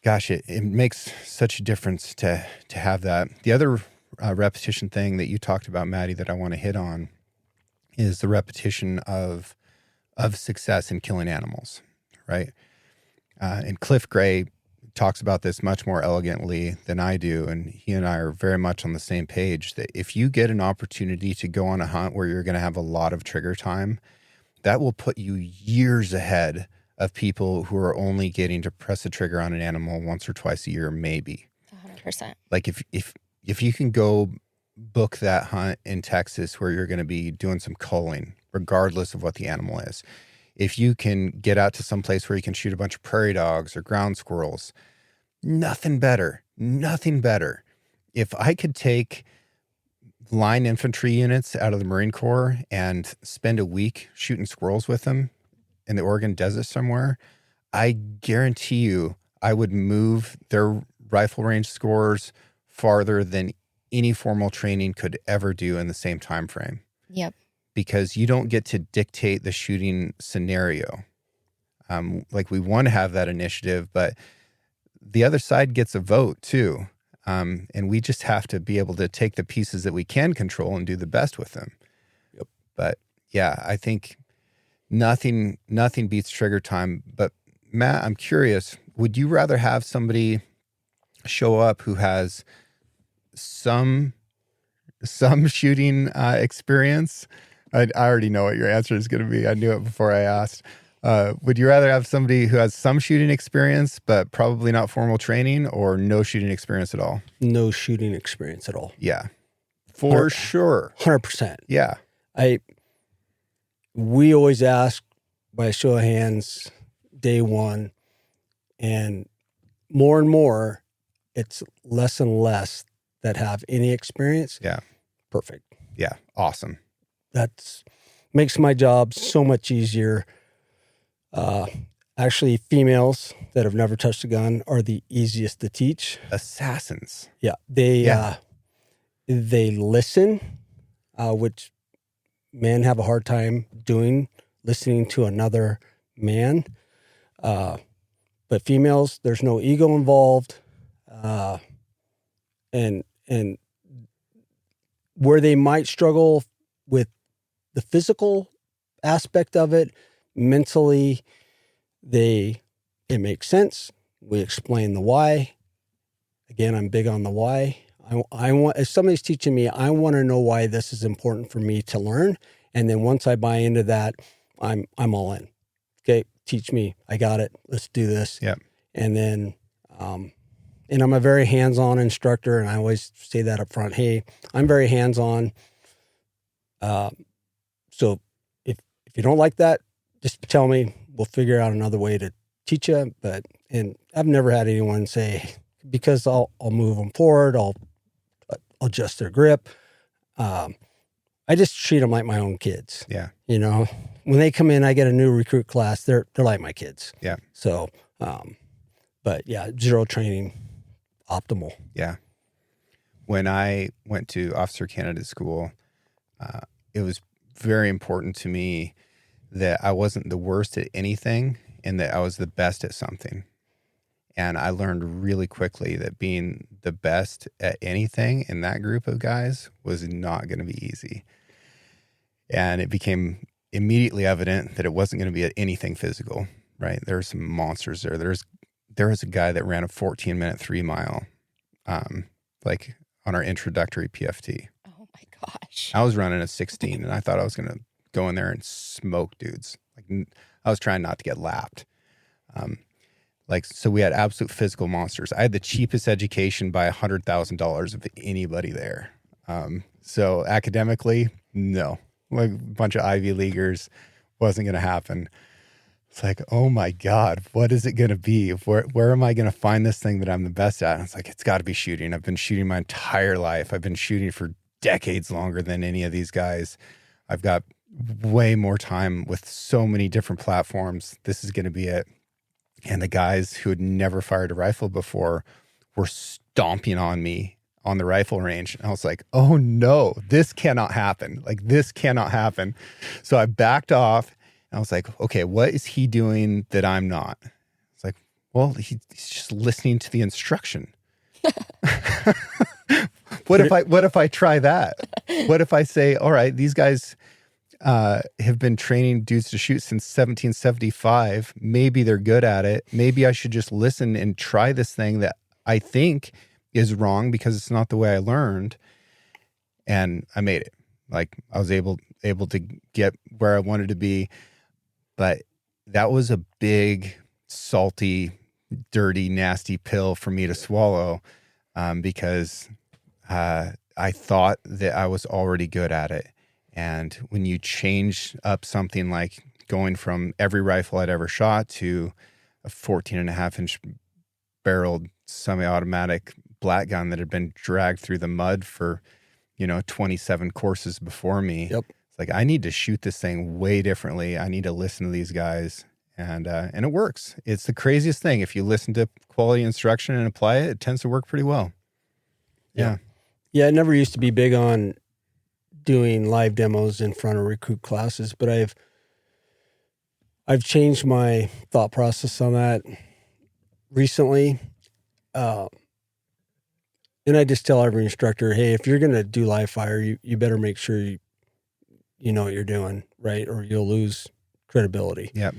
Gosh, it makes such a difference to have that. The other repetition thing that you talked about, Maddie, that I want to hit on is the repetition of success in killing animals, right? And Cliff Gray talks about this much more elegantly than I do, and he and I are very much on the same page that if you get an opportunity to go on a hunt where you're going to have a lot of trigger time, that will put you years ahead of people who are only getting to press a trigger on an animal once or twice a year, maybe. 100%. Like if you can go book that hunt in Texas where you're going to be doing some culling, regardless of what the animal is, if you can get out to some place where you can shoot a bunch of prairie dogs or ground squirrels, nothing better. If I could take line infantry units out of the Marine Corps and spend a week shooting squirrels with them in the Oregon desert somewhere, I guarantee you I would move their rifle range scores farther than any formal training could ever do in the same time frame. Yep. Because you don't get to dictate the shooting scenario. Like we want to have that initiative, but the other side gets a vote too. And we just have to be able to take the pieces that we can control and do the best with them. Yep. But yeah, I think nothing beats trigger time. But Matt, I'm curious, would you rather have somebody show up who has some shooting experience? I already know what your answer is going to be. I knew it before I asked. Would you rather have somebody who has some shooting experience, but probably not formal training, or no shooting experience at all? No shooting experience at all. Yeah, for sure. 100%. Yeah. We always ask by show of hands day one, and more, it's less and less that have any experience. Yeah. Perfect. Yeah. Awesome. That's makes my job so much easier. Actually, females that have never touched a gun are the easiest to teach. Assassins. Yeah, they listen, which men have a hard time doing, listening to another man. But females, there's no ego involved, and where they might struggle with the physical aspect of it, mentally, it makes sense. We explain the why. Again, I'm big on the why. I want, if somebody's teaching me, I want to know why this is important for me to learn. And then once I buy into that, I'm all in. Okay, teach me. I got it. Let's do this. Yeah. And then, and I'm a very hands-on instructor, and I always say that up front. Hey, I'm very hands-on. So if you don't like that, just tell me. We'll figure out another way to teach you. And I've never had anyone say, because I'll move them forward, I'll adjust their grip. I just treat them like my own kids. Yeah. You know, when they come in, I get a new recruit class. They're like my kids. Yeah. So, but yeah, zero training, optimal. Yeah. When I went to officer candidate school, it was very important to me that I wasn't the worst at anything and that I was the best at something. And I learned really quickly that being the best at anything in that group of guys was not going to be easy. And it became immediately evident that it wasn't going to be at anything physical, right? There were some monsters there. There was a guy that ran a 14-minute 3-mile, like on our introductory PFT. Oh my gosh. I was running a 16 and I thought I was going to go in there and smoke dudes. Like I was trying not to get lapped. So we had absolute physical monsters. I had the cheapest education by $100,000 of anybody there. So academically, no, like a bunch of Ivy Leaguers, wasn't going to happen. It's like, oh my God, what is it going to be? Where am I going to find this thing that I'm the best at? And it's like, it's got to be shooting. I've been shooting my entire life. I've been shooting for decades longer than any of these guys. I've got way more time with so many different platforms. This is going to be it. And the guys who had never fired a rifle before were stomping on me on the rifle range. And I was like, oh no, this cannot happen. Like this cannot happen. So I backed off and I was like, okay, what is he doing that I'm not? It's like, well, he's just listening to the instruction. What if I try that? What if I say, all right, these guys have been training dudes to shoot since 1775. Maybe they're good at it. Maybe I should just listen and try this thing that I think is wrong because it's not the way I learned. And I made it. Like I was able to get where I wanted to be. But that was a big, salty, dirty, nasty pill for me to swallow because I thought that I was already good at it. And when you change up something like going from every rifle I'd ever shot to a 14.5-inch barreled semi-automatic black gun that had been dragged through the mud for, 27 courses before me. Yep. It's like, I need to shoot this thing way differently. I need to listen to these guys. And it works. It's the craziest thing. If you listen to quality instruction and apply it, it tends to work pretty well. Yeah. Yeah, I never used to be big on doing live demos in front of recruit classes, but I've changed my thought process on that recently. And I just tell every instructor, hey, if you're going to do live fire, you better make sure you know what you're doing, right? Or you'll lose credibility. Yep.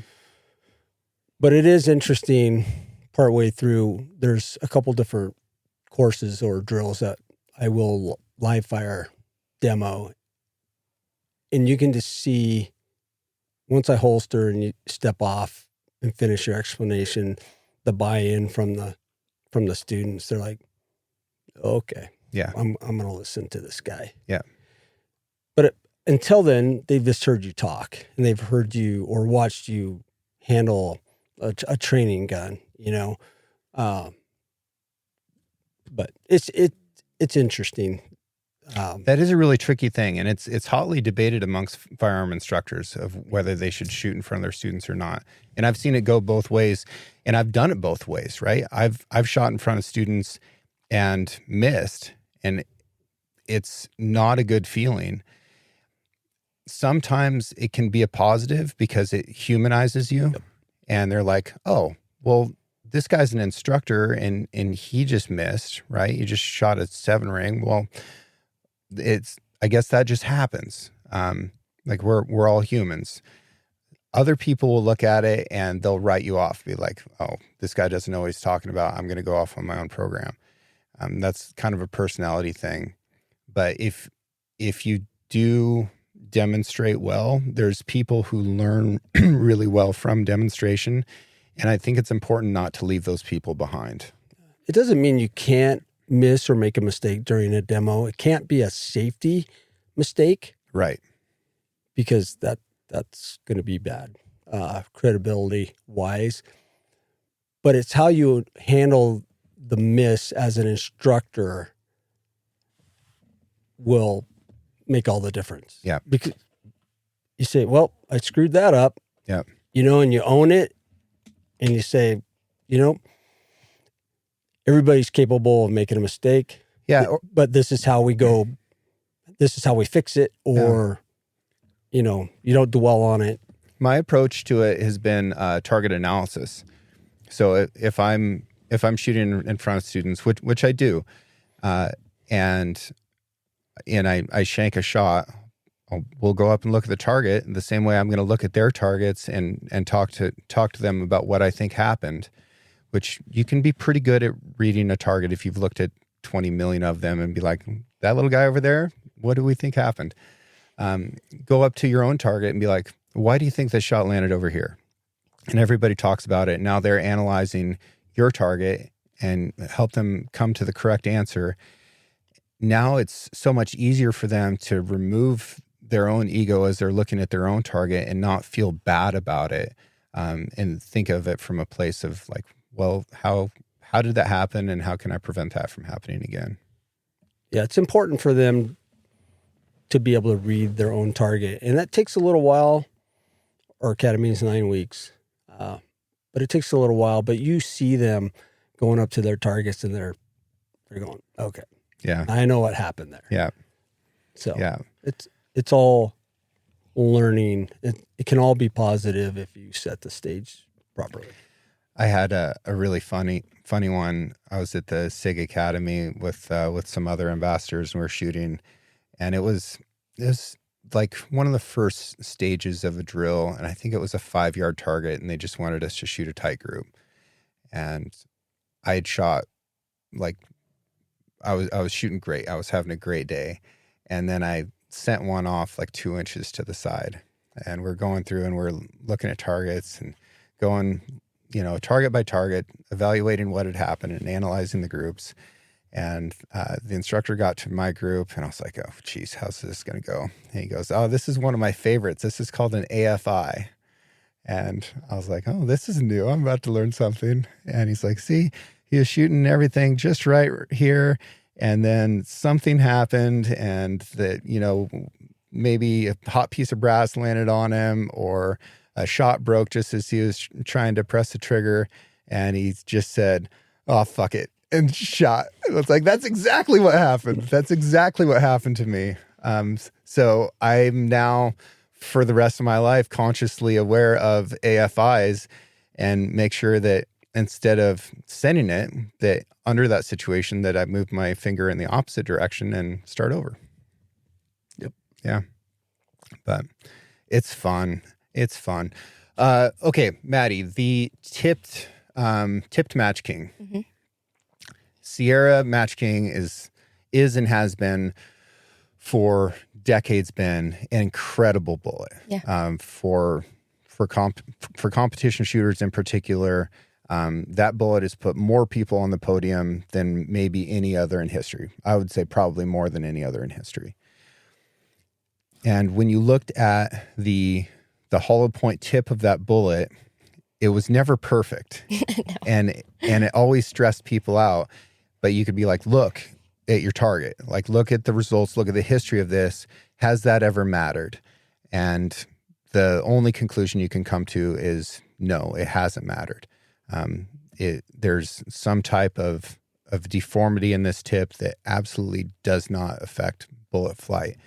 But it is interesting partway through, there's a couple different courses or drills that I will live fire demo. And you can just see once I holster and you step off and finish your explanation, the buy-in from the students, they're like, okay, yeah, I'm going to listen to this guy. Yeah. But until then, they've just heard you talk and they've heard you or watched you handle a training gun, but it's interesting. That is a really tricky thing, and it's hotly debated amongst firearm instructors of whether they should shoot in front of their students or not. And I've seen it go both ways, and I've done it both ways, right? I've shot in front of students and missed, and it's not a good feeling. Sometimes it can be a positive because it humanizes you. Yep. And they're like, oh, well, this guy's an instructor and he just missed, right? You just shot a 7-ring. Well, I guess that just happens. Like we're all humans. Other people will look at it and they'll write you off, be like, oh, this guy doesn't know what he's talking about. I'm going to go off on my own program. That's kind of a personality thing. But if you do demonstrate well, there's people who learn really well from demonstration. And I think it's important not to leave those people behind. It doesn't mean you can't miss or make a mistake during a demo. It can't be a safety mistake. Right. Because that's going to be bad, credibility wise. But it's how you handle the miss as an instructor will make all the difference. Yeah. Because you say, well, I screwed that up. Yeah. And you own it and you say, everybody's capable of making a mistake. Yeah. But this is how we go. This is how we fix it. Or, you don't dwell on it. My approach to it has been target analysis. So if I'm shooting in front of students, which I do, and I shank a shot, we'll go up and look at the target the same way I'm going to look at their targets and talk to them about what I think happened, which you can be pretty good at reading a target if you've looked at 20 million of them and be like, that little guy over there, what do we think happened? Go up to your own target and be like, why do you think this shot landed over here? And everybody talks about it. Now they're analyzing your target and help them come to the correct answer. Now it's so much easier for them to remove their own ego as they're looking at their own target and not feel bad about it, and think of it from a place of like, well, how did that happen and how can I prevent that from happening again? Yeah, it's important for them to be able to read their own target. And that takes a little while. Our academy is 9 weeks. But it takes a little while. But you see them going up to their targets and they're going, okay. Yeah. I know what happened there. Yeah. So yeah. It's all learning. It can all be positive if you set the stage properly. I had a really funny one. I was at the SIG Academy with some other ambassadors, and we were shooting, and it was like one of the first stages of a drill, and I think it was a 5-yard target, and they just wanted us to shoot a tight group. And I had shot, like, I was shooting great. I was having a great day. And then I sent one off like 2 inches to the side, and we're going through and we're looking at targets and going, target by target, evaluating what had happened and analyzing the groups. And the instructor got to my group, and I was like, oh, geez, how's this going to go? And he goes, oh, this is one of my favorites. This is called an AFI. And I was like, oh, this is new. I'm about to learn something. And he's like, see, he was shooting everything just right here. And then something happened, and that, maybe a hot piece of brass landed on him, or a shot broke just as he was trying to press the trigger. And he just said, oh, fuck it, and shot. And it's like, that's exactly what happened. That's exactly what happened to me. So I'm now, for the rest of my life, consciously aware of AFIs, and make sure that instead of sending it, that under that situation, that I move my finger in the opposite direction and start over. Yep. Yeah. But it's fun. It's fun. Okay, Maddie, the tipped Match King. Mm-hmm. Sierra Match King is and has been for decades been an incredible bullet. Yeah. For competition shooters in particular, that bullet has put more people on the podium than maybe any other in history. I would say probably more than any other in history. And when you looked at the hollow point tip of that bullet, it was never perfect. No. And it always stressed people out. But you could be like, look at your target. Like, look at the results. Look at the history of this. Has that ever mattered? And the only conclusion you can come to is no, it hasn't mattered. There's some type of deformity in this tip that absolutely does not affect bullet flight.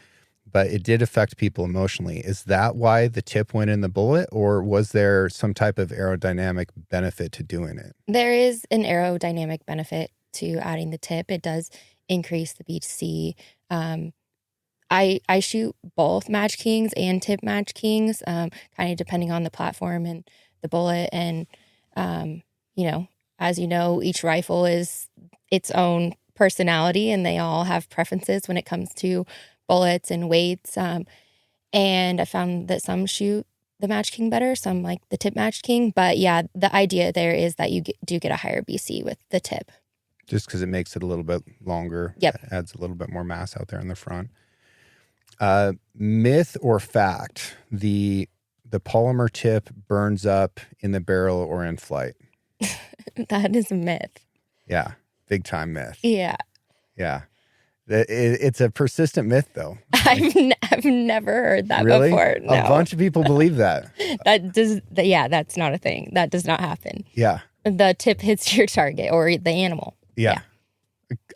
But it did affect people emotionally. Is that why the tip went in the bullet, or was there some type of aerodynamic benefit to doing it? There is an aerodynamic benefit to adding the tip. It does increase the BC. I shoot both Match Kings and tip Match Kings, kind of depending on the platform and the bullet. And, as you know, each rifle is its own personality, and they all have preferences when it comes to bullets and weights. And I found that some shoot the Match King better, some like the tip Match King. But yeah, the idea there is that you do get a higher BC with the tip. Just because it makes it a little bit longer. Yep. It adds a little bit more mass out there in the front. Myth or fact, the polymer tip burns up in the barrel or in flight? That is a myth. Yeah. Big time myth. Yeah. Yeah. It's a persistent myth, though. I've never heard that really? before. No. A bunch of people believe that. That's not a thing. That does not happen. Yeah. The tip hits your target or the animal. Yeah.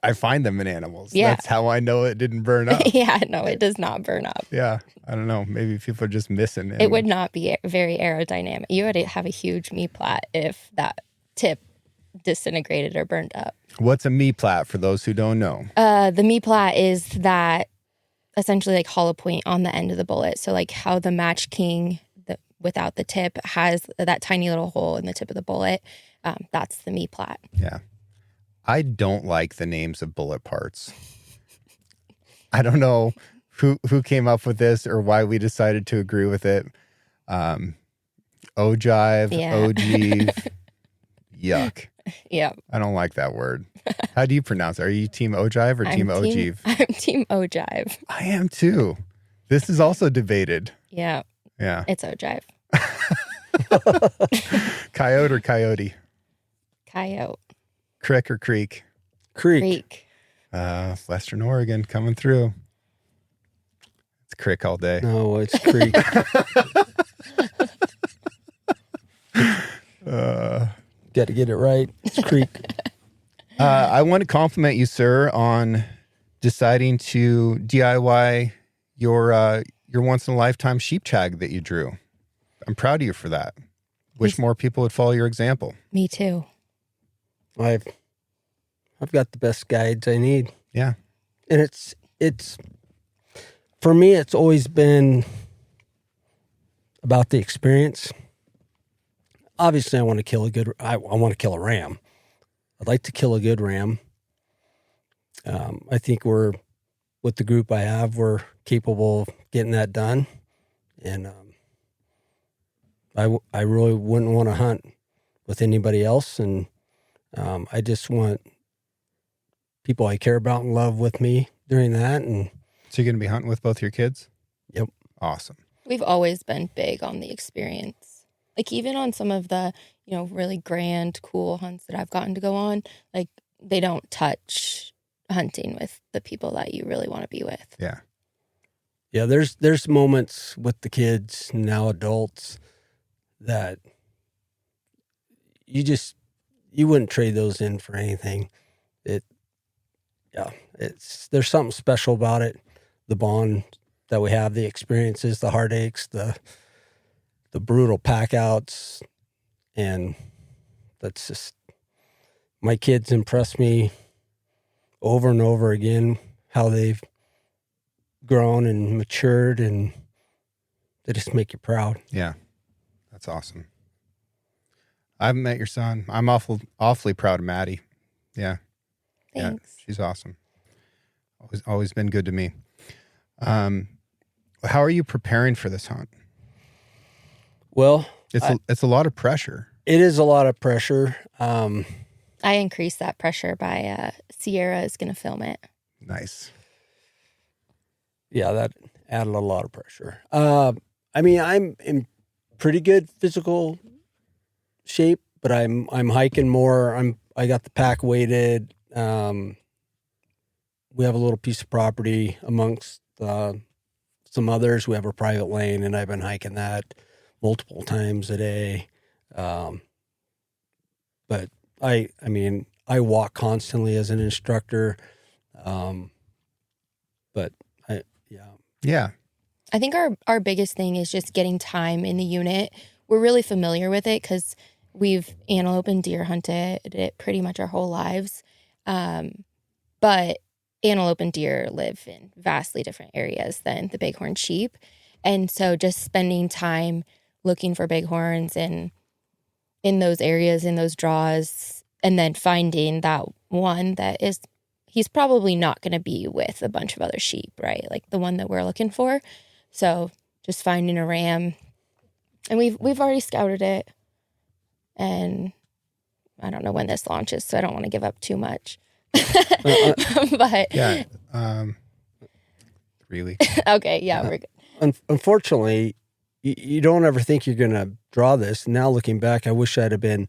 I find them in animals. Yeah. That's how I know it didn't burn up. Yeah, no, it does not burn up. Yeah. I don't know. Maybe people are just missing it. It would not be very aerodynamic. You would have a huge me-plat if that tip disintegrated or burned up. What's a me-plat for those who don't know? The me-plat is that essentially like hollow point on the end of the bullet. So like how the Match King without the tip has that tiny little hole in the tip of the bullet. That's the me-plat. Yeah. I don't like the names of bullet parts. I don't know who came up with this or why we decided to agree with it. Ogive, Yeah. ogive, yuck. Yeah. I don't like that word. How do you pronounce it? Are you team ogive or team ogive? I'm team ogive. I am too. This is also debated. Yeah. Yeah. It's ogive. Coyote or coyote? Coyote. Crick or creek? Creek. Western Oregon coming through. It's crick all day. No, it's creek. Got to get it right. It's creek. I want to compliment you, sir, on deciding to DIY your once in a lifetime sheep tag that you drew. I'm proud of you for that. wish more people would follow your example. Me too. I've got the best guides I need. Yeah. And it's for me, it's always been about the experience. Obviously, I want to kill I want to kill a ram. I'd like to kill a good ram. I think with the group I have, we're capable of getting that done. And I really wouldn't want to hunt with anybody else. And I just want people I care about and love with me during that. And so you're going to be hunting with both your kids? Yep. Awesome. We've always been big on the experience. Like even on some of the, really grand, cool hunts that I've gotten to go on, like they don't touch hunting with the people that you really want to be with. Yeah. Yeah, there's moments with the kids, now adults, that you wouldn't trade those in for anything. There's something special about it. The bond that we have, the experiences, the heartaches, the brutal packouts, and that's just, my kids impress me over and over again, how they've grown and matured, and they just make you proud. Yeah. That's awesome. I haven't met your son. I'm awfully proud of Maddie. Yeah. Thanks. Yeah, she's awesome. Always been good to me. How are you preparing for this hunt? Well, it's a lot of pressure. It is a lot of pressure. I increased that pressure by Sierra is going to film it. Nice. Yeah, that added a lot of pressure. I mean, I'm in pretty good physical shape, but I'm hiking more. I got the pack weighted. We have a little piece of property amongst some others. We have a private lane, and I've been hiking that multiple times a day. But I mean, I walk constantly as an instructor. But yeah. I think our biggest thing is just getting time in the unit. We're really familiar with it because we've antelope and deer hunted it pretty much our whole lives. But antelope and deer live in vastly different areas than the bighorn sheep. And so just spending time looking for bighorns and in those areas, in those draws, and then finding that one that is, he's probably not going to be with a bunch of other sheep, right? Like the one that we're looking for. So just finding a ram. And we've already scouted it. And I don't know when this launches, so I don't want to give up too much. But yeah, 3 weeks. Okay, yeah, we're good. Unfortunately, you don't ever think you're going to draw this. Now looking back, I wish I'd have been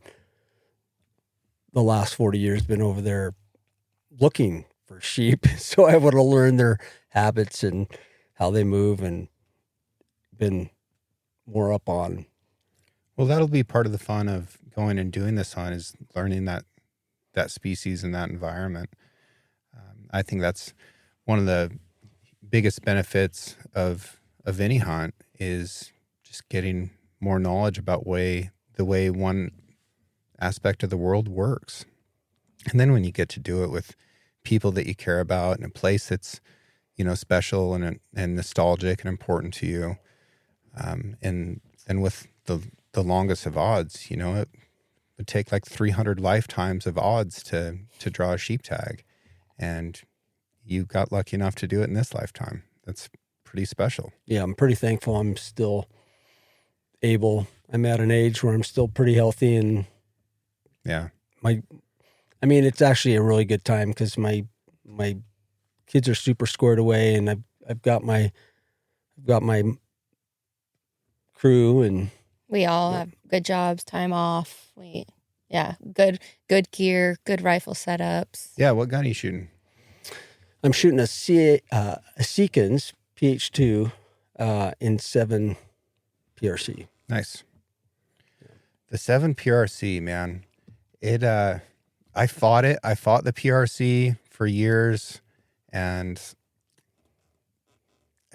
the last 40 years been over there looking for sheep, so I would have learned their habits and how they move and been more up on. Well, that'll be part of the fun of going and doing this hunt, is learning that species and that environment. I think that's one of the biggest benefits of any hunt, is just getting more knowledge about the way one aspect of the world works. And then when you get to do it with people that you care about in a place that's, special and nostalgic and important to you, and with the longest of odds, it would take like 300 lifetimes of odds to draw a sheep tag, and you got lucky enough to do it in this lifetime. That's pretty special. Yeah, I'm pretty thankful I'm still able. I'm at an age where I'm still pretty healthy, and yeah, it's actually a really good time because my kids are super squared away, and I've got my crew, and we all have good jobs, time off. Good gear, good rifle setups. Yeah, what gun are you shooting? I'm shooting a Seekins PH2 in 7 PRC. Nice. The 7 PRC, man. I fought it. I fought the PRC for years, and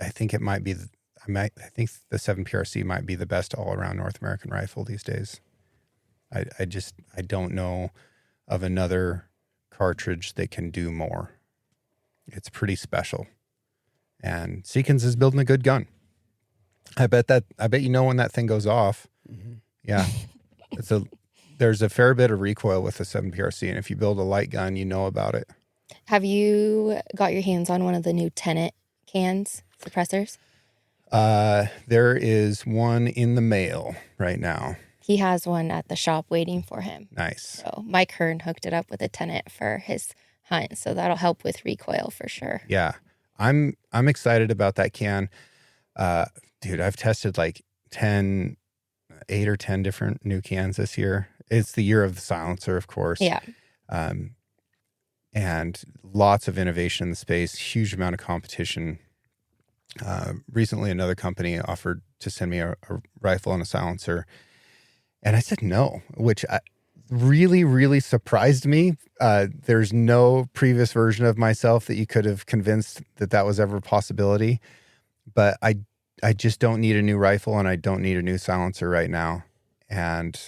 I think it might be I think the 7PRC might be the best all-around North American rifle these days. I don't know of another cartridge that can do more. It's pretty special. And Seekins is building a good gun. I bet you know when that thing goes off. Mm-hmm. Yeah. There's a fair bit of recoil with the 7PRC, and if you build a light gun, you know about it. Have you got your hands on one of the new Tenet cans suppressors? There is one in the mail right now. He has one at the shop waiting for him. Nice. So Mike Hearn hooked it up with a Tenet for his hunt, so that'll help with recoil for sure. Yeah. I'm excited about that can. Dude, I've tested like 8 or 10 different new cans this year. It's the year of the silencer, of course. Yeah. And lots of innovation in the space, huge amount of competition. Recently, another company offered to send me a rifle and a silencer. And I said no, which really, really surprised me. There's no previous version of myself that you could have convinced that was ever a possibility. But I just don't need a new rifle, and I don't need a new silencer right now. And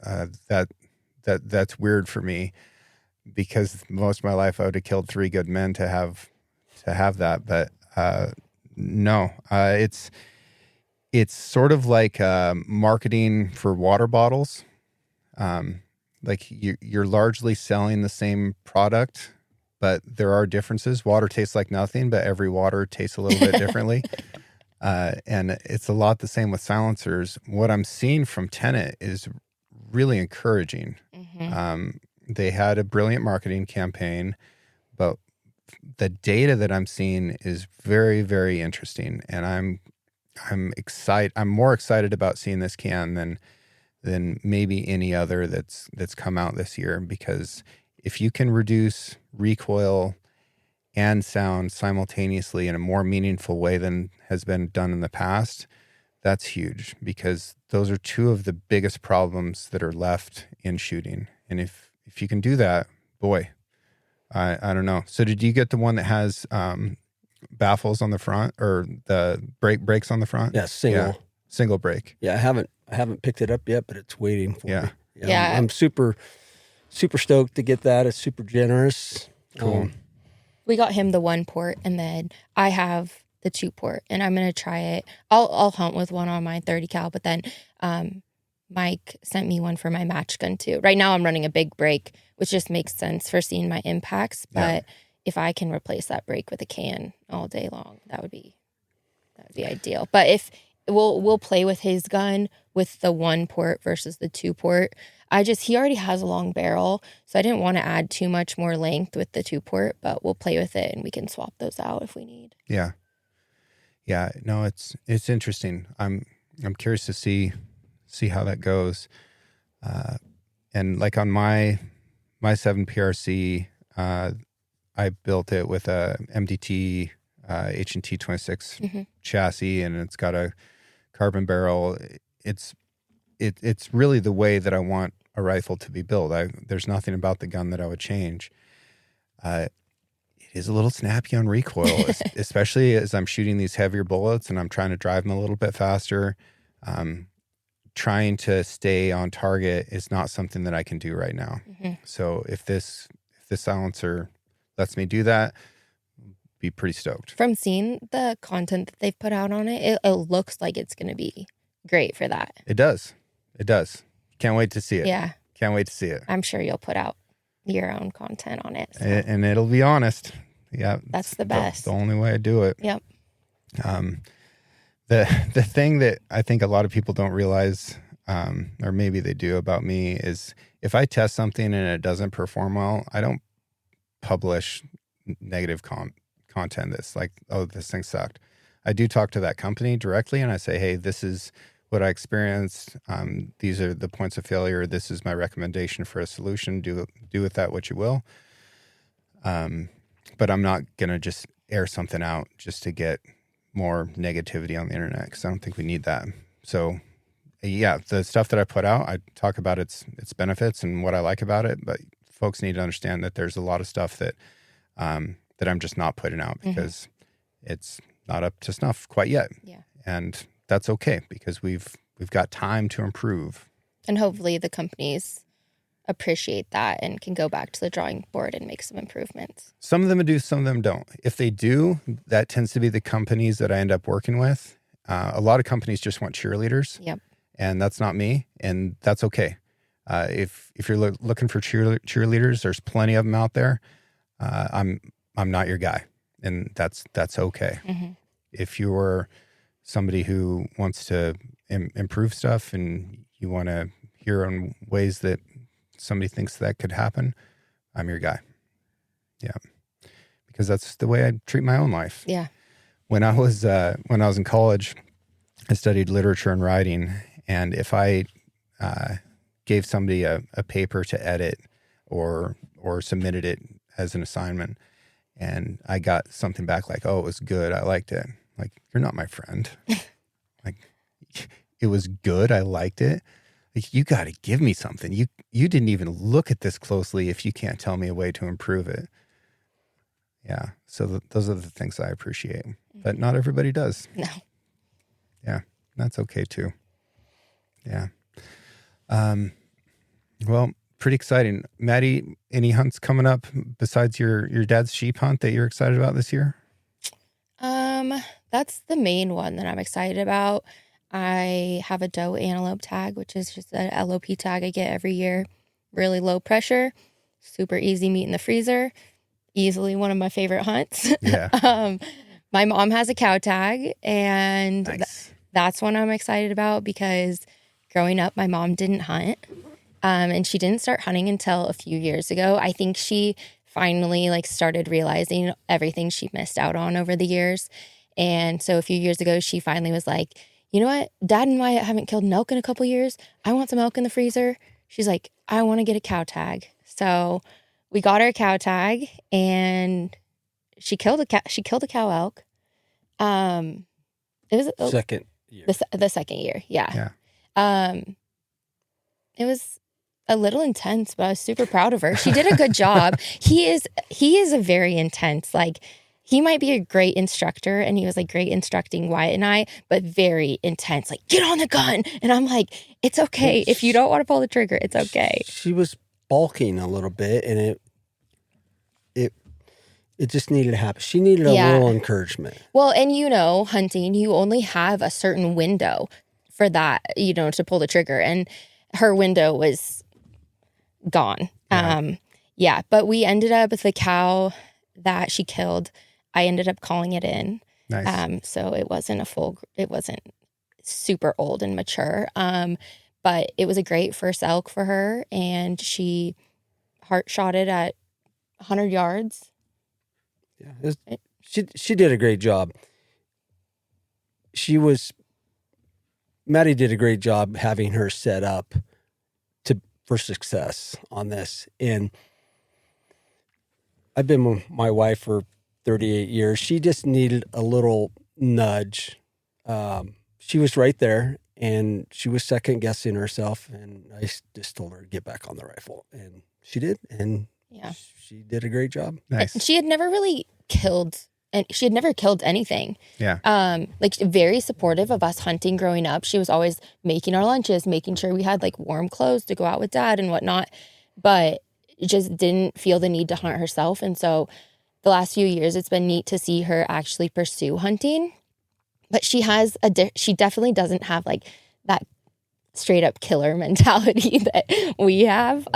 that's weird for me, because most of my life I would have killed 3 good men to have that. But no, it's sort of like marketing for water bottles. Like you're largely selling the same product, but there are differences. Water tastes like nothing, but every water tastes a little bit differently. And it's a lot the same with silencers. What I'm seeing from Tenet is really encouraging. Mm-hmm. They had a brilliant marketing campaign, but the data that I'm seeing is very, very interesting. And I'm excited. I'm more excited about seeing this can than maybe any other that's come out this year, because if you can reduce recoil and sound simultaneously in a more meaningful way than has been done in the past, that's huge, because those are 2 of the biggest problems that are left in shooting. And if you can do that, boy, I don't know. So did you get the one that has baffles on the front, or the brakes on the front? Yeah, single brake. Yeah, I haven't picked it up yet, but it's waiting for me. Yeah. I'm super, super stoked to get that. It's super generous. Cool. We got him the 1 port, and then I have the 2 port, and I'm gonna try it. I'll hunt with one on my 30 cal, but then Mike sent me one for my match gun too. Right now I'm running a big brake, which just makes sense for seeing my impacts. But if I can replace that brake with a can all day long, that would be ideal. But if we'll play with his gun with the 1 port versus the 2 port. He already has a long barrel, so I didn't want to add too much more length with the 2 port, but we'll play with it and we can swap those out if we need. Yeah. Yeah. No, it's interesting. I'm curious to see how that goes. And like on my 7PRC, I built it with a MDT H&T 26 chassis, and it's got a carbon barrel. It's really the way that I want a rifle to be built. There's nothing about the gun that I would change. It is a little snappy on recoil, especially as I'm shooting these heavier bullets and I'm trying to drive them a little bit faster. Trying to stay on target is not something that I can do right now. Mm-hmm. So if this silencer lets me do that, be pretty stoked. From seeing the content that they've put out on it, it looks like it's going to be great for that. It does. Can't wait to see it. Yeah. Can't wait to see it. I'm sure you'll put out your own content on it. So. And it'll be honest. Yeah. That's the best. The only way I do it. Yep. The thing that I think a lot of people don't realize, or maybe they do about me, is if I test something and it doesn't perform well, I don't publish negative content that's like, oh, this thing sucked. I do talk to that company directly and I say, hey, this is what I experienced. These are the points of failure. This is my recommendation for a solution. Do with that what you will. But I'm not going to just air something out just to get more negativity on the internet, because I don't think we need that. So yeah, the stuff that I put out, I talk about its benefits and what I like about it, but folks need to understand that there's a lot of stuff that I'm just not putting out because it's not up to snuff quite yet. Yeah. And that's okay because we've got time to improve. And hopefully the companies appreciate that and can go back to the drawing board and make some improvements. Some of them do, some of them don't. If they do, that tends to be the companies that I end up working with. A lot of companies just want cheerleaders. Yep. And that's not me, and that's okay. If you're looking for cheerleaders, there's plenty of them out there. I'm not your guy, and that's okay. Mm-hmm. If you're somebody who wants to improve stuff and you want to hear on ways that somebody thinks that could happen, I'm your guy. Yeah, because that's the way I treat my own life. Yeah. When I was in college, I studied literature and writing, and if I gave somebody a paper to edit or submitted it as an assignment, and I got something back like, "Oh, it was good. I liked it." Like, you're not my friend. Like, it was good. I liked it. Like, you got to give me something. You didn't even look at this closely if you can't tell me a way to improve it. Yeah. So those are the things I appreciate, but not everybody does. No. Yeah. That's okay too. Yeah. Well, pretty exciting. Maddie, any hunts coming up besides your dad's sheep hunt that you're excited about this year? That's the main one that I'm excited about. I have a doe antelope tag, which is just an LOP tag I get every year. Really low pressure, super easy meat in the freezer. Easily one of my favorite hunts. Yeah. My mom has a cow tag, and Nice. that's one I'm excited about because growing up, my mom didn't hunt. And she didn't start hunting until a few years ago. I think she finally started realizing everything she missed out on over the years. And so a few years ago, she finally was like, you know what? Dad and Wyatt haven't killed an elk in a couple years. I want some elk in the freezer. She's like, I want to get a cow tag. So we got her a cow tag, and she killed a cow elk. It was Second year. the second year. Yeah. It was a little intense, but I was super proud of her. She did a good job. He is a very intense, he might be a great instructor, and he was great instructing Wyatt and I, but very intense, get on the gun. And I'm like, it's okay. If you don't want to pull the trigger, it's okay. She was balking a little bit, and it just needed to happen. She needed a little encouragement. Well, and hunting, you only have a certain window for that, to pull the trigger. And her window was gone. Yeah. But we ended up with the cow that she killed. I ended up calling it in. Nice. So it wasn't it wasn't super old and mature. But it was a great first elk for her, and she heart shot it at 100 yards. Yeah, she did a great job. Maddie did a great job having her set up for success on this. And I've been with my wife for 38 years. She just needed a little nudge. She was right there, and she was second guessing herself. And I just told her to get back on the rifle, and she did. And she did a great job. Nice. And she had never really killed, and she had never killed anything. Yeah. Very supportive of us hunting growing up. She was always making our lunches, making sure we had warm clothes to go out with Dad and whatnot, but just didn't feel the need to hunt herself. And so the last few years, it's been neat to see her actually pursue hunting. But she definitely doesn't have that straight up killer mentality that we have.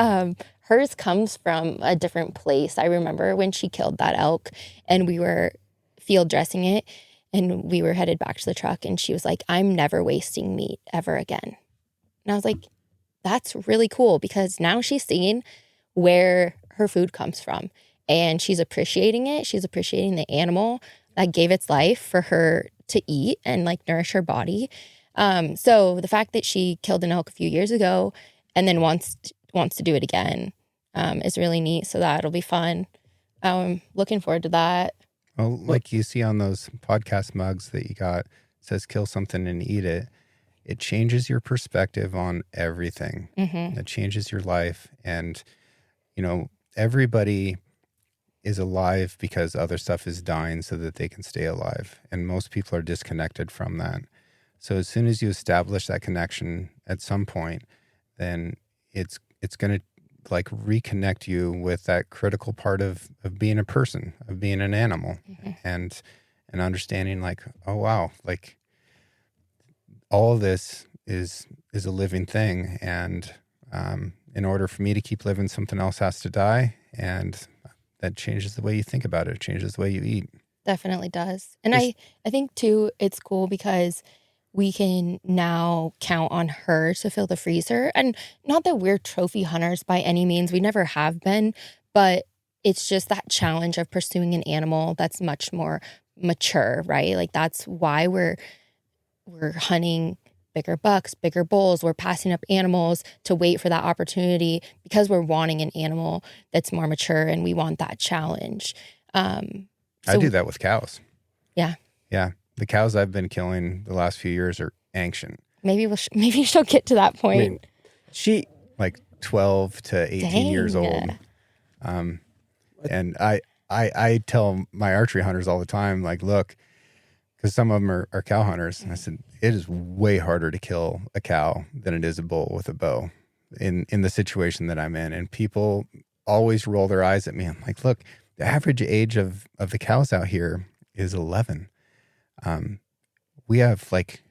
Hers comes from a different place. I remember when she killed that elk, and we were field dressing it, and we were headed back to the truck, and she was like, I'm never wasting meat ever again. And I was like, that's really cool, because now she's seeing where her food comes from, and she's appreciating it. She's appreciating the animal that gave its life for her to eat and nourish her body. So the fact that she killed an elk a few years ago and then wants to do it again is really neat. So that'll be fun. I'm looking forward to that. Well, like you see on those podcast mugs that you got, it says kill something and eat it. It changes your perspective on everything. Mm-hmm. It changes your life. And, everybody is alive because other stuff is dying so that they can stay alive. And most people are disconnected from that. So as soon as you establish that connection at some point, then it's going to like reconnect you with that critical part of being a person, of being an animal, and understanding like, oh wow, like all of this is a living thing, and in order for me to keep living, something else has to die, and that changes the way you think about it. It changes the way you eat. Definitely does. And I think too, it's cool because we can now count on her to fill the freezer. And not that we're trophy hunters by any means. We never have been. But it's just that challenge of pursuing an animal that's much more mature, right? Like that's why we're hunting bigger bucks, bigger bulls. We're passing up animals to wait for that opportunity because we're wanting an animal that's more mature and we want that challenge. I do that with cows. Yeah. Yeah. The cows I've been killing the last few years are ancient. Maybe she'll get to that point. I mean, she like 12 to 18 years old. And I tell my archery hunters all the time, like, look, because some of them are cow hunters. And I said, it is way harder to kill a cow than it is a bull with a bow in the situation that I'm in. And people always roll their eyes at me. I'm like, look, the average age of the cows out here is 11. We have like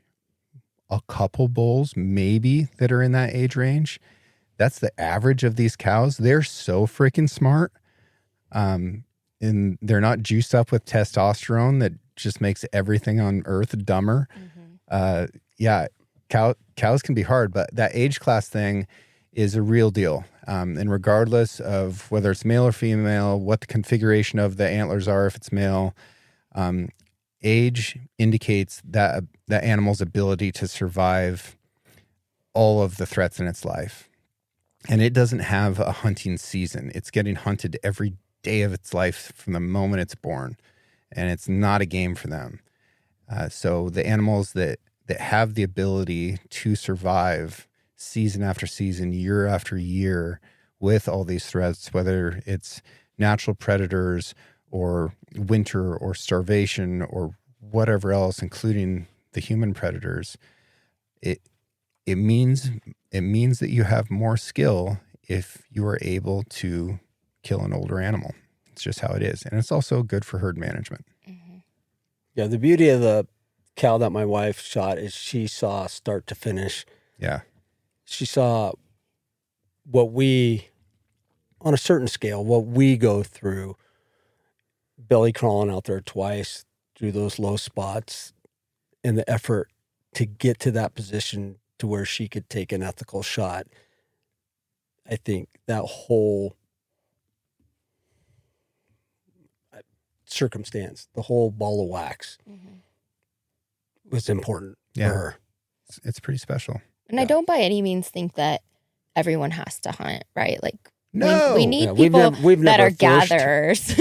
a couple bulls maybe that are in that age range. That's the average of these cows. They're so freaking smart. And they're not juiced up with testosterone that just makes everything on earth dumber. Yeah, cows can be hard, but that age class thing is a real deal. And regardless of whether it's male or female, what the configuration of the antlers are, if it's male, age indicates that animal's ability to survive all of the threats in its life. And it doesn't have a hunting season. It's getting hunted every day of its life from the moment it's born. And it's not a game for them. So the animals that have the ability to survive season after season, year after year with all these threats, whether it's natural predators or winter or starvation or whatever else, including the human predators, it means that you have more skill if you are able to kill an older animal. It's just how it is. And it's also good for herd management. Yeah, the beauty of the cow that my wife shot is she saw start to finish. Yeah. She saw what we, on a certain scale, what we go through, belly crawling out there twice through those low spots, and the effort to get to that position to where she could take an ethical shot. I think that whole circumstance, the whole ball of wax was important for her. It's pretty special. And I don't by any means think that everyone has to hunt, right? Like, no, we need people we've that never are gatherers.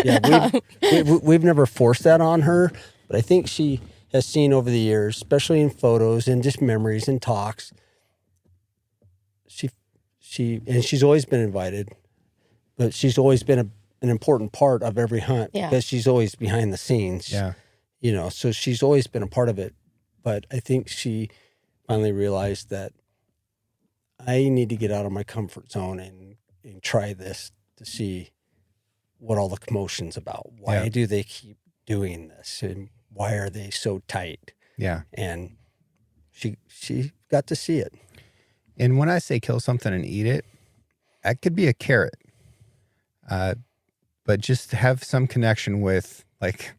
We've never forced that on her, but I think she has seen over the years, especially in photos and just memories and talks. She's always been invited, but she's always been an important part of every hunt because she's always behind the scenes. Yeah, so she's always been a part of it. But I think she finally realized that I need to get out of my comfort zone and try this to see what all the commotion's about. Why do they keep doing this? And why are they so tight? Yeah. And she got to see it. And when I say kill something and eat it, that could be a carrot. But just have some connection with like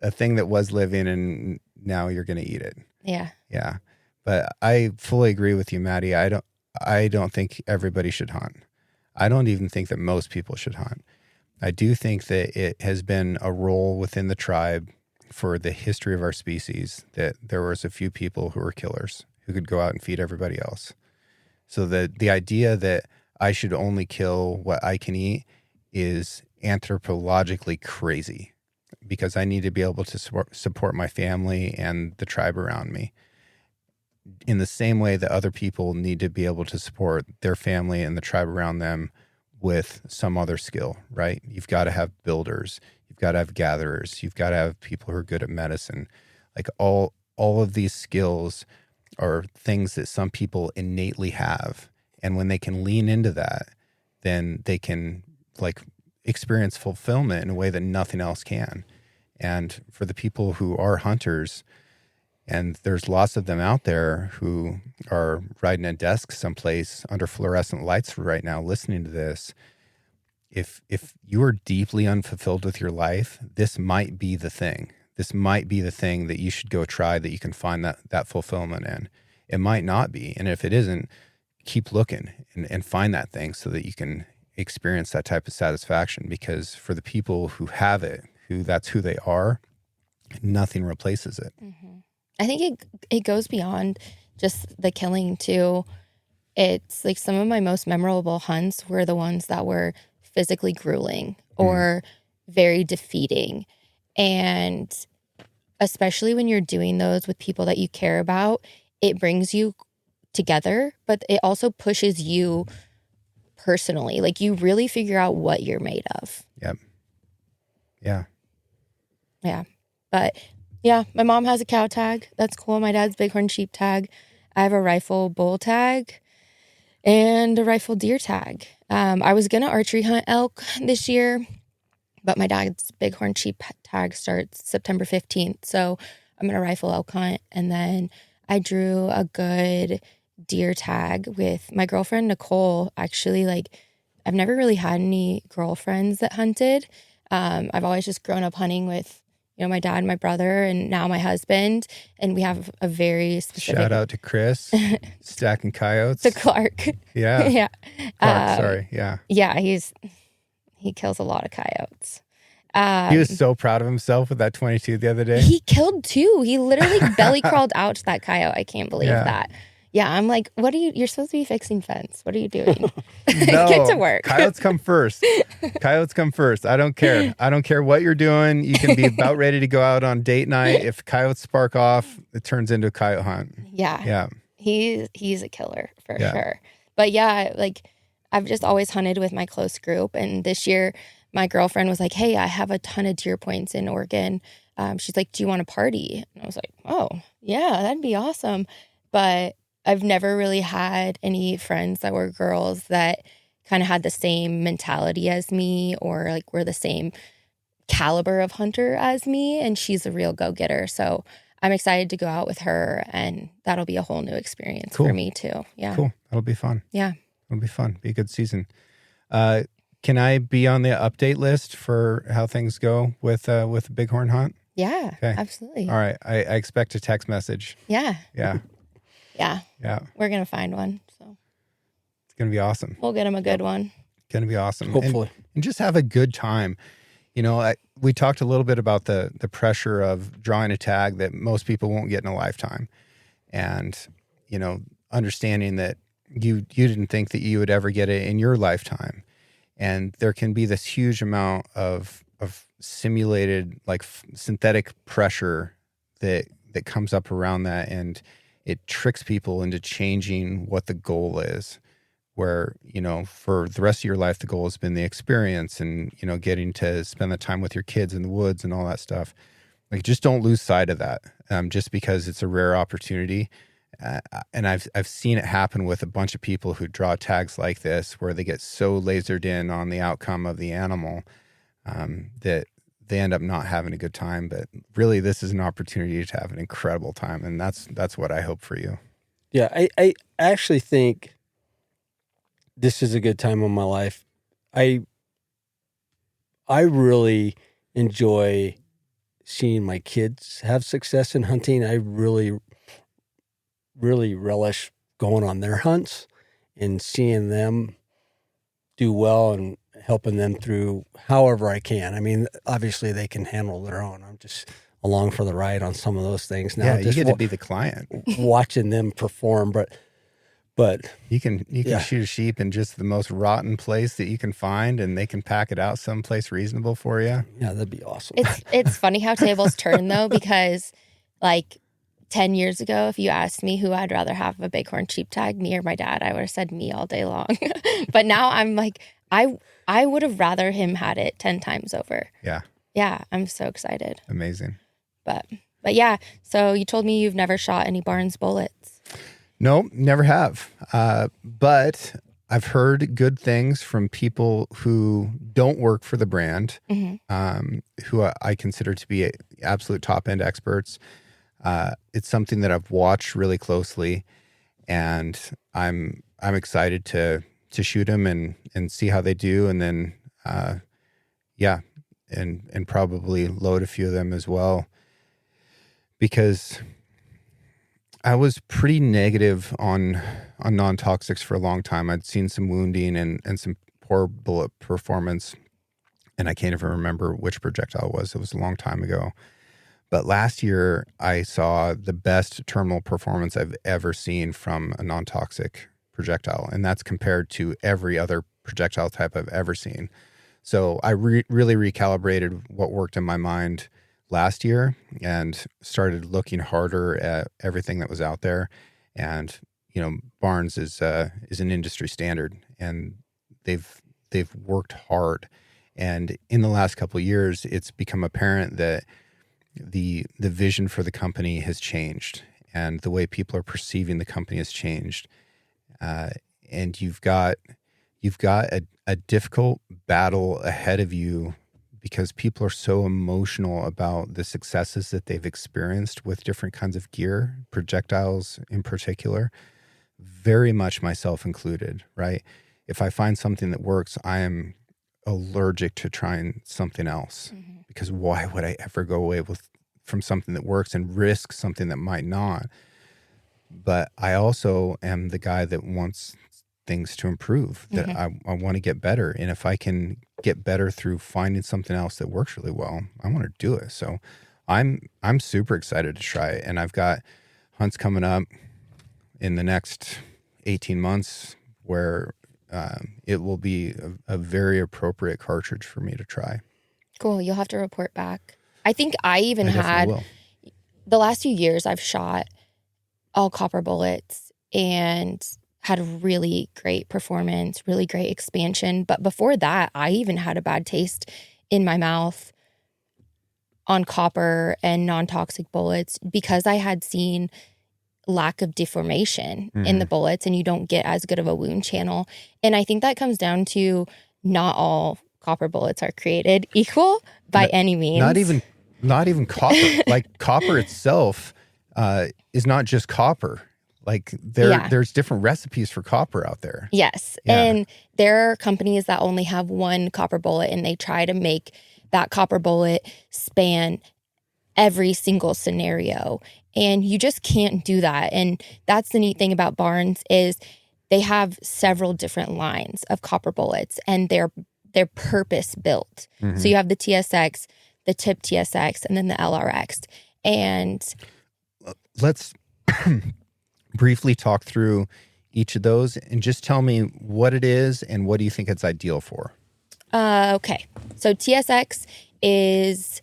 a thing that was living and now you're going to eat it. Yeah. Yeah. But I fully agree with you, Maddie. I don't think everybody should hunt. I don't even think that most people should hunt. I do think that it has been a role within the tribe for the history of our species that there was a few people who were killers who could go out and feed everybody else. So the idea that I should only kill what I can eat is anthropologically crazy because I need to be able to support my family and the tribe around me in the same way that other people need to be able to support their family and the tribe around them with some other skill, right? You've got to have builders, you've got to have gatherers, you've got to have people who are good at medicine. Like all of these skills are things that some people innately have. And when they can lean into that, then they can like experience fulfillment in a way that nothing else can. And for the people who are hunters, and there's lots of them out there who are riding a desk someplace under fluorescent lights right now listening to this, if you are deeply unfulfilled with your life, this might be the thing. This might be the thing that you should go try, that you can find that fulfillment in. It might not be. And if it isn't, keep looking and find that thing so that you can experience that type of satisfaction. Because for the people who have it, who that's who they are, nothing replaces it. Mm-hmm. I think it goes beyond just the killing too. It's like some of my most memorable hunts were the ones that were physically grueling or very defeating. And especially when you're doing those with people that you care about, it brings you together, but it also pushes you personally. Like you really figure out what you're made of. Yep. Yeah. Yeah. But yeah, my mom has a cow tag. That's cool. My dad's bighorn sheep tag. I have a rifle bull tag and a rifle deer tag. I was going to archery hunt elk this year, but my dad's bighorn sheep tag starts September 15th. So I'm going to rifle elk hunt. And then I drew a good deer tag with my girlfriend, Nicole. Actually, like I've never really had any girlfriends that hunted. I've always just grown up hunting with, you know, my dad, my brother, and now my husband. And we have a very specific... Shout out to Chris, stacking coyotes. To Clark. Yeah. Yeah. Clark, sorry. Yeah. Yeah, he kills a lot of coyotes. He was so proud of himself with that 22 the other day. He killed two. He literally belly crawled out to that coyote. I can't believe that. Yeah, I'm like, you're supposed to be fixing fence. What are you doing? No, get to work. Coyotes come first. Coyotes come first. I don't care. I don't care what you're doing. You can be about ready to go out on date night. If coyotes spark off, it turns into a coyote hunt. Yeah. Yeah. He's a killer for sure. But yeah, like I've just always hunted with my close group. And this year, my girlfriend was like, hey, I have a ton of deer points in Oregon. She's like, do you want to party? And I was like, oh, yeah, that'd be awesome. But I've never really had any friends that were girls that kind of had the same mentality as me or like were the same caliber of hunter as me. And she's a real go-getter. So I'm excited to go out with her, and that'll be a whole new experience for me too. Yeah. Cool. That'll be fun. Yeah. It'll be fun. Be a good season. Can I be on the update list for how things go with the bighorn hunt? Yeah, okay. Absolutely. All right. I expect a text message. Yeah. Yeah. Yeah. We're going to find one. So it's going to be awesome. We'll get him a good one. Going to be awesome. Hopefully. And just have a good time. You know, we talked a little bit about the pressure of drawing a tag that most people won't get in a lifetime. And, you know, understanding that you didn't think that you would ever get it in your lifetime. And there can be this huge amount of simulated, like synthetic pressure that comes up around that. And it tricks people into changing what the goal is, where, you know, for the rest of your life, the goal has been the experience and, you know, getting to spend the time with your kids in the woods and all that stuff. Like, just don't lose sight of that just because it's a rare opportunity. And I've seen it happen with a bunch of people who draw tags like this, where they get so lasered in on the outcome of the animal that they end up not having a good time. But really, this is an opportunity to have an incredible time. And that's what I hope for you. Yeah, I actually think this is a good time of my life. I really enjoy seeing my kids have success in hunting. I really relish going on their hunts and seeing them do well and helping them through however I can. I mean, obviously they can handle their own. I'm just along for the ride on some of those things now. Yeah, you get to be the client. Watching them perform, but you can shoot a sheep in just the most rotten place that you can find, and they can pack it out someplace reasonable for you. Yeah, that'd be awesome. It's funny how tables turn though, because like 10 years ago, if you asked me who I'd rather have a bighorn sheep tag, me or my dad, I would have said me all day long. But now I'm like, I would have rather him had it 10 times over. Yeah. Yeah, I'm so excited. Amazing. But yeah, so you told me you've never shot any Barnes bullets. No, never have. But I've heard good things from people who don't work for the brand, who I consider to be absolute top end experts. It's something that I've watched really closely, and I'm excited to shoot them and see how they do, and then and probably load a few of them as well, because I was pretty negative on non-toxics for a long time. I'd seen some wounding and some poor bullet performance, and I can't even remember which projectile it was. It was a long time ago. But last year, I saw the best terminal performance I've ever seen from a non-toxic projectile, and that's compared to every other projectile type I've ever seen. So I really recalibrated what worked in my mind last year and started looking harder at everything that was out there. And Barnes is an industry standard, and they've worked hard. And in the last couple of years, it's become apparent that the vision for the company has changed, and the way people are perceiving the company has changed. And you've got a difficult battle ahead of you, because people are so emotional about the successes that they've experienced with different kinds of gear, projectiles in particular, very much myself included, right? If I find something that works, I am allergic to trying something else, because why would I ever go away from something that works and risk something that might not? But I also am the guy that wants things to improve, that I want to get better. And if I can get better through finding something else that works really well, I want to do it. So I'm super excited to try it. And I've got hunts coming up in the next 18 months where it will be a very appropriate cartridge for me to try. Cool. You'll have to report back. I think I definitely will. The last few years I've shot all copper bullets and had really great performance, really great expansion. But before that, I even had a bad taste in my mouth on copper and non-toxic bullets, because I had seen lack of deformation in the bullets, and you don't get as good of a wound channel. And I think that comes down to not all copper bullets are created equal by any means. Not even copper. Like, copper itself is not just copper. Like, there's different recipes for copper out there. Yes. Yeah. And there are companies that only have one copper bullet, and they try to make that copper bullet span every single scenario. And you just can't do that. And that's the neat thing about Barnes, is they have several different lines of copper bullets, and they're purpose built. So you have the TSX, the Tip TSX, and then the LRX. And let's briefly talk through each of those, and just tell me what it is and what do you think it's ideal for. Okay. So TSX is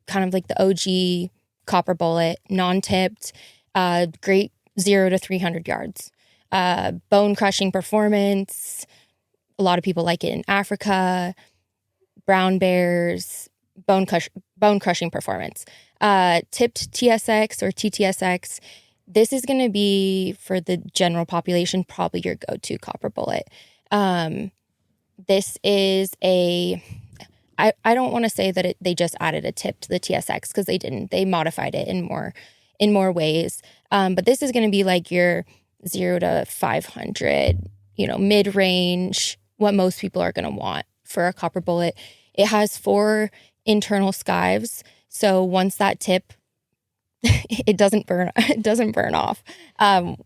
kind of like the OG copper bullet, non-tipped, great 0 to 300 yards. Bone crushing performance. A lot of people like it in Africa. Brown bears, bone crushing performance. Tipped TSX or TTSX. This is going to be, for the general population, probably your go-to copper bullet. This is I don't want to say that they just added a tip to the TSX, because they didn't. They modified it in more ways. But this is going to be like your 0 to 500, mid-range, what most people are going to want for a copper bullet. It has 4 internal skives. So once that tip, it doesn't burn off.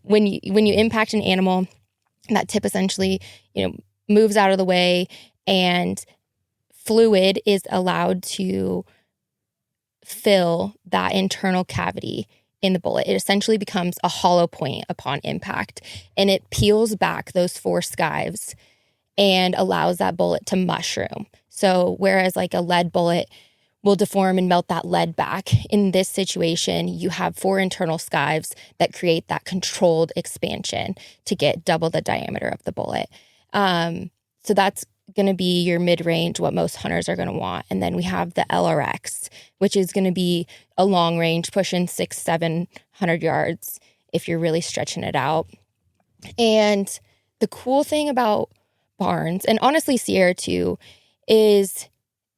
When you impact an animal, that tip essentially, moves out of the way, and fluid is allowed to fill that internal cavity in the bullet. It essentially becomes a hollow point upon impact, and it peels back those 4 skives and allows that bullet to mushroom. So whereas like a lead bullet will deform and melt that lead back, in this situation, you have 4 internal skives that create that controlled expansion to get double the diameter of the bullet. So that's going to be your mid-range, what most hunters are going to want. And then we have the LRX, which is going to be a long range, pushing 600-700 yards if you're really stretching it out. And the cool thing about Barnes, and honestly Sierra too, is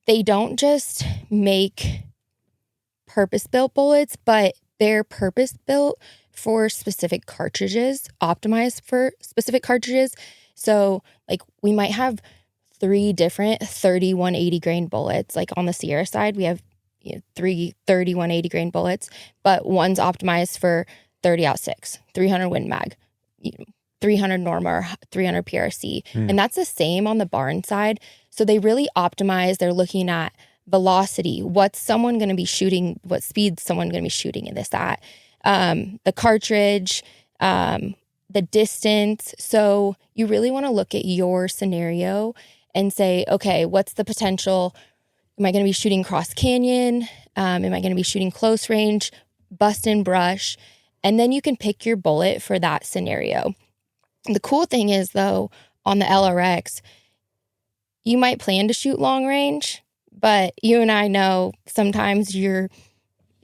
they don't just make purpose-built bullets, but they're purpose-built for specific cartridges, optimized for specific cartridges. So like we might have 3 different 30-180 grain bullets. Like on the Sierra side, we have 3 30-180 grain bullets, but one's optimized for 30-06, 300 Win Mag, 300 Norma, 300 PRC. And that's the same on the Barn side. So they really optimize. They're looking at velocity, what's someone going to be shooting, what speed someone going to be shooting in this at, the cartridge, the distance. So you really want to look at your scenario and say, okay, what's the potential? Am I going to be shooting cross canyon? Am I going to be shooting close range, bust in brush? And then you can pick your bullet for that scenario. The cool thing is, though, on the LRX, you might plan to shoot long range, but you and I know sometimes you're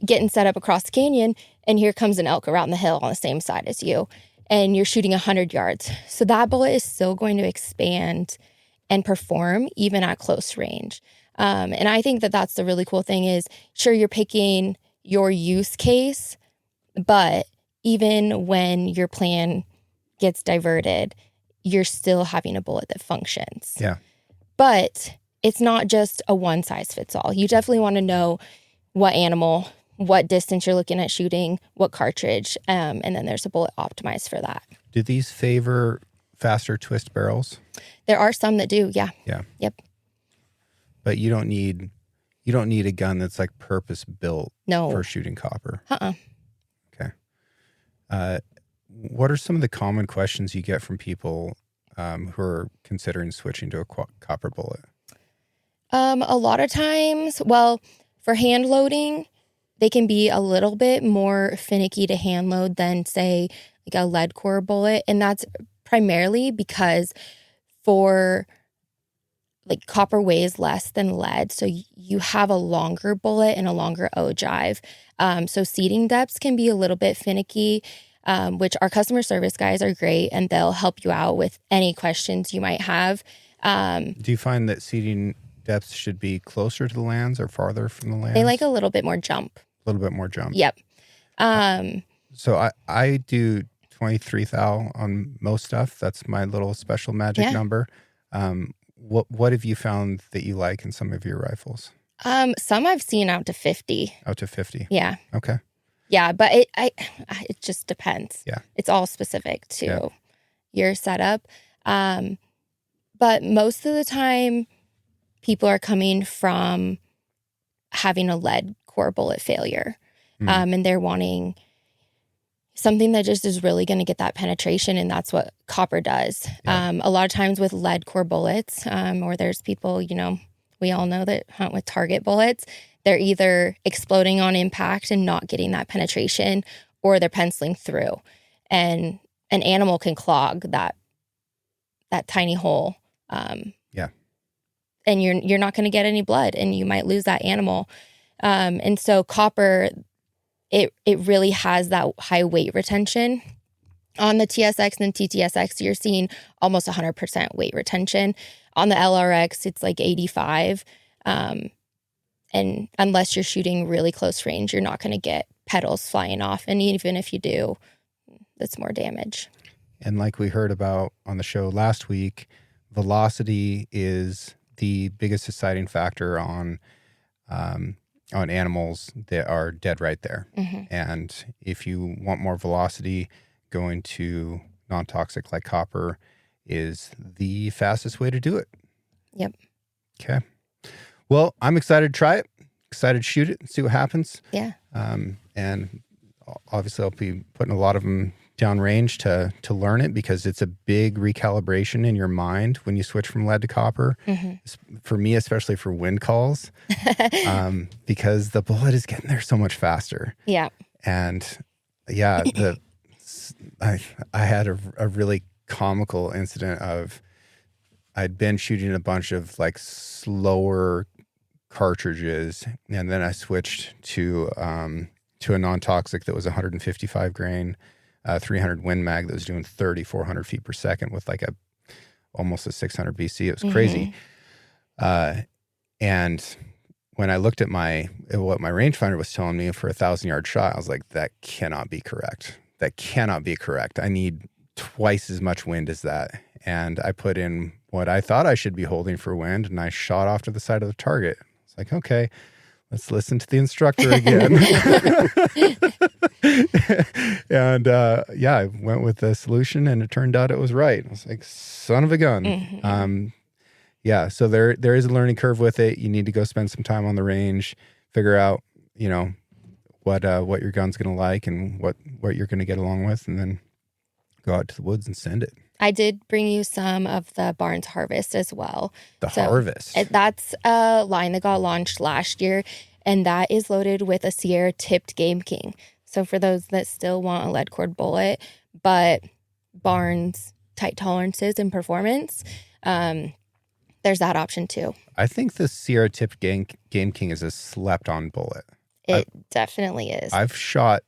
getting set up across the canyon and here comes an elk around the hill on the same side as you, and you're shooting 100 yards. So that bullet is still going to expand and perform even at close range. And I think that that's the really cool thing is, sure, you're picking your use case, but even when your plan gets diverted, you're still having a bullet that functions. Yeah. But it's not just a one size fits all. You definitely want to know what animal, what distance you're looking at shooting, what cartridge, and then there's a bullet optimized for that. Do these favor faster twist barrels? There are some that do, yeah. Yeah. Yep. But you don't need a gun that's like purpose built for shooting copper. Okay. What are some of the common questions you get from people who are considering switching to a copper bullet? A lot of times, well, for hand loading, they can be a little bit more finicky to hand load than, say, like a lead core bullet. And that's primarily because copper weighs less than lead. So you have a longer bullet and a longer ogive. So seating depths can be a little bit finicky, which our customer service guys are great and they'll help you out with any questions you might have. Do you find that seating depths should be closer to the lands or farther from the lands? They like a little bit more jump. A little bit more jump. Yep. So I do 23 thou on most stuff. That's my little special magic number. What have you found that you like in some of your rifles? Some I've seen out to 50. Out to 50. Yeah. Okay. Yeah, but it just depends. Yeah. It's all specific to your setup. But most of the time, people are coming from having a lead core bullet failure. And they're wanting something that just is really going to get that penetration, and that's what copper does. Yeah. A lot of times with lead core bullets, or there's people, we all know that hunt with target bullets, they're either exploding on impact and not getting that penetration, or they're penciling through. And an animal can clog that tiny hole. And you're not going to get any blood, and you might lose that animal. And so copper, it really has that high weight retention. On the TSX and TTSX, you're seeing almost 100% weight retention. On the LRX, it's like 85. And unless you're shooting really close range, you're not going to get petals flying off. And even if you do, that's more damage. And like we heard about on the show last week, velocity is the biggest deciding factor on animals that are dead right there. Mm-hmm. And if you want more velocity, going to non-toxic like copper is the fastest way to do it. Yep. Okay. Well, I'm excited to try it, excited to shoot it and see what happens. Yeah. And obviously I'll be putting a lot of them downrange to learn it, because it's a big recalibration in your mind when you switch from lead to copper. Mm-hmm. For me, especially for wind calls, because the bullet is getting there so much faster. Yeah. And yeah, I had a really comical incident of I'd been shooting a bunch of like slower cartridges, and then I switched to a non-toxic that was 155 grain, 300 Win Mag that was doing 400 feet per second with like almost a 600 BC. It was crazy. And when I looked at what my rangefinder was telling me for a 1,000-yard shot, I was like, that cannot be correct. That cannot be correct. I need twice as much wind as that. And I put in what I thought I should be holding for wind, and I shot off to the side of the target. It's like, okay, let's listen to the instructor again. And I went with the solution, and it turned out it was right. I was like, son of a gun. Mm-hmm. So there is a learning curve with it. You need to go spend some time on the range, figure out, what your gun's going to like and what you're going to get along with, and then go out to the woods and send it. I did bring you some of the Barnes Harvest as well. Harvest. That's a line that got launched last year, and that is loaded with a Sierra tipped Game King. So for those that still want a lead cord bullet, but Barnes tight tolerances and performance, there's that option too. I think the Sierra tipped Game King is a slept on bullet. It definitely is. I've shot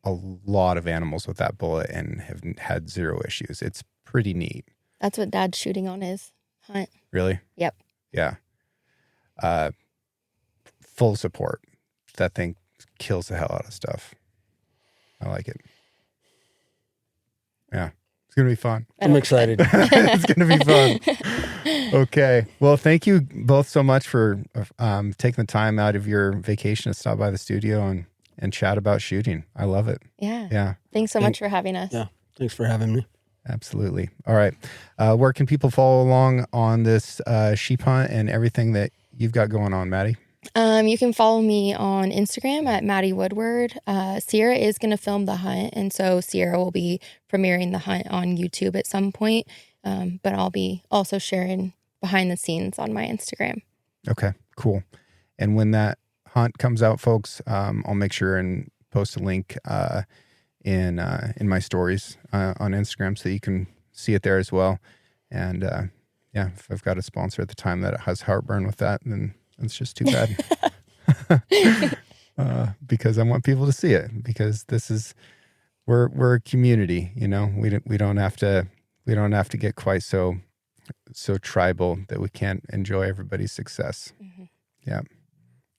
a lot of animals with that bullet and have had zero issues. It's pretty neat. That's what Dad's shooting on his hunt. Really? Yep. Yeah. Full support. That thing kills the hell out of stuff. I like it. Yeah. It's going to be fun. I'm excited. It's going to be fun. Okay. Well, thank you both so much for taking the time out of your vacation to stop by the studio and chat about shooting. I love it. Yeah. Thanks so much for having us. Yeah. Thanks for having me. Absolutely. All right. Where can people follow along on this sheep hunt and everything that you've got going on, Maddie? You can follow me on Instagram at Madi Woodward. Sierra is going to film the hunt, and so Sierra will be premiering the hunt on YouTube at some point. But I'll be also sharing behind the scenes on my Instagram. Okay, cool. And when that hunt comes out, folks, I'll make sure and post a link in my stories on Instagram so you can see it there as well. And if I've got a sponsor at the time that has heartburn with that, then it's just too bad. Because I want people to see it, because we're a community, we don't have to get quite so tribal that we can't enjoy everybody's success. Mm-hmm. Yeah.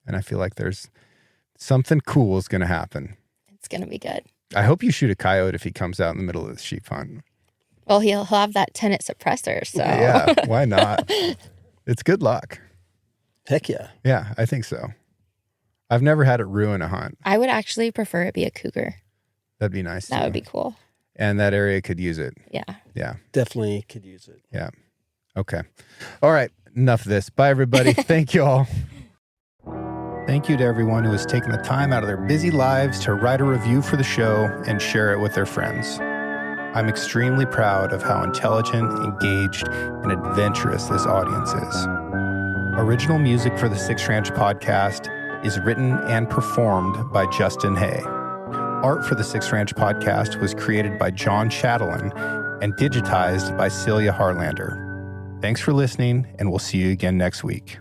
And I feel like there's something cool is going to happen. It's going to be good. I hope you shoot a coyote if he comes out in the middle of the sheep hunt. Well, he'll have that tenant suppressor, so. Yeah, why not? It's good luck. Heck yeah. Yeah, I think so. I've never had it ruin a hunt. I would actually prefer it be a cougar. That'd be nice. That would be cool. And that area could use it. Yeah. Yeah. Definitely could use it. Yeah. Okay. All right. Enough of this. Bye, everybody. Thank you all. Thank you to everyone who has taken the time out of their busy lives to write a review for the show and share it with their friends. I'm extremely proud of how intelligent, engaged, and adventurous this audience is. Original music for the Six Ranch podcast is written and performed by Justin Hay. Art for the Six Ranch podcast was created by John Chatelain and digitized by Celia Harlander. Thanks for listening, and we'll see you again next week.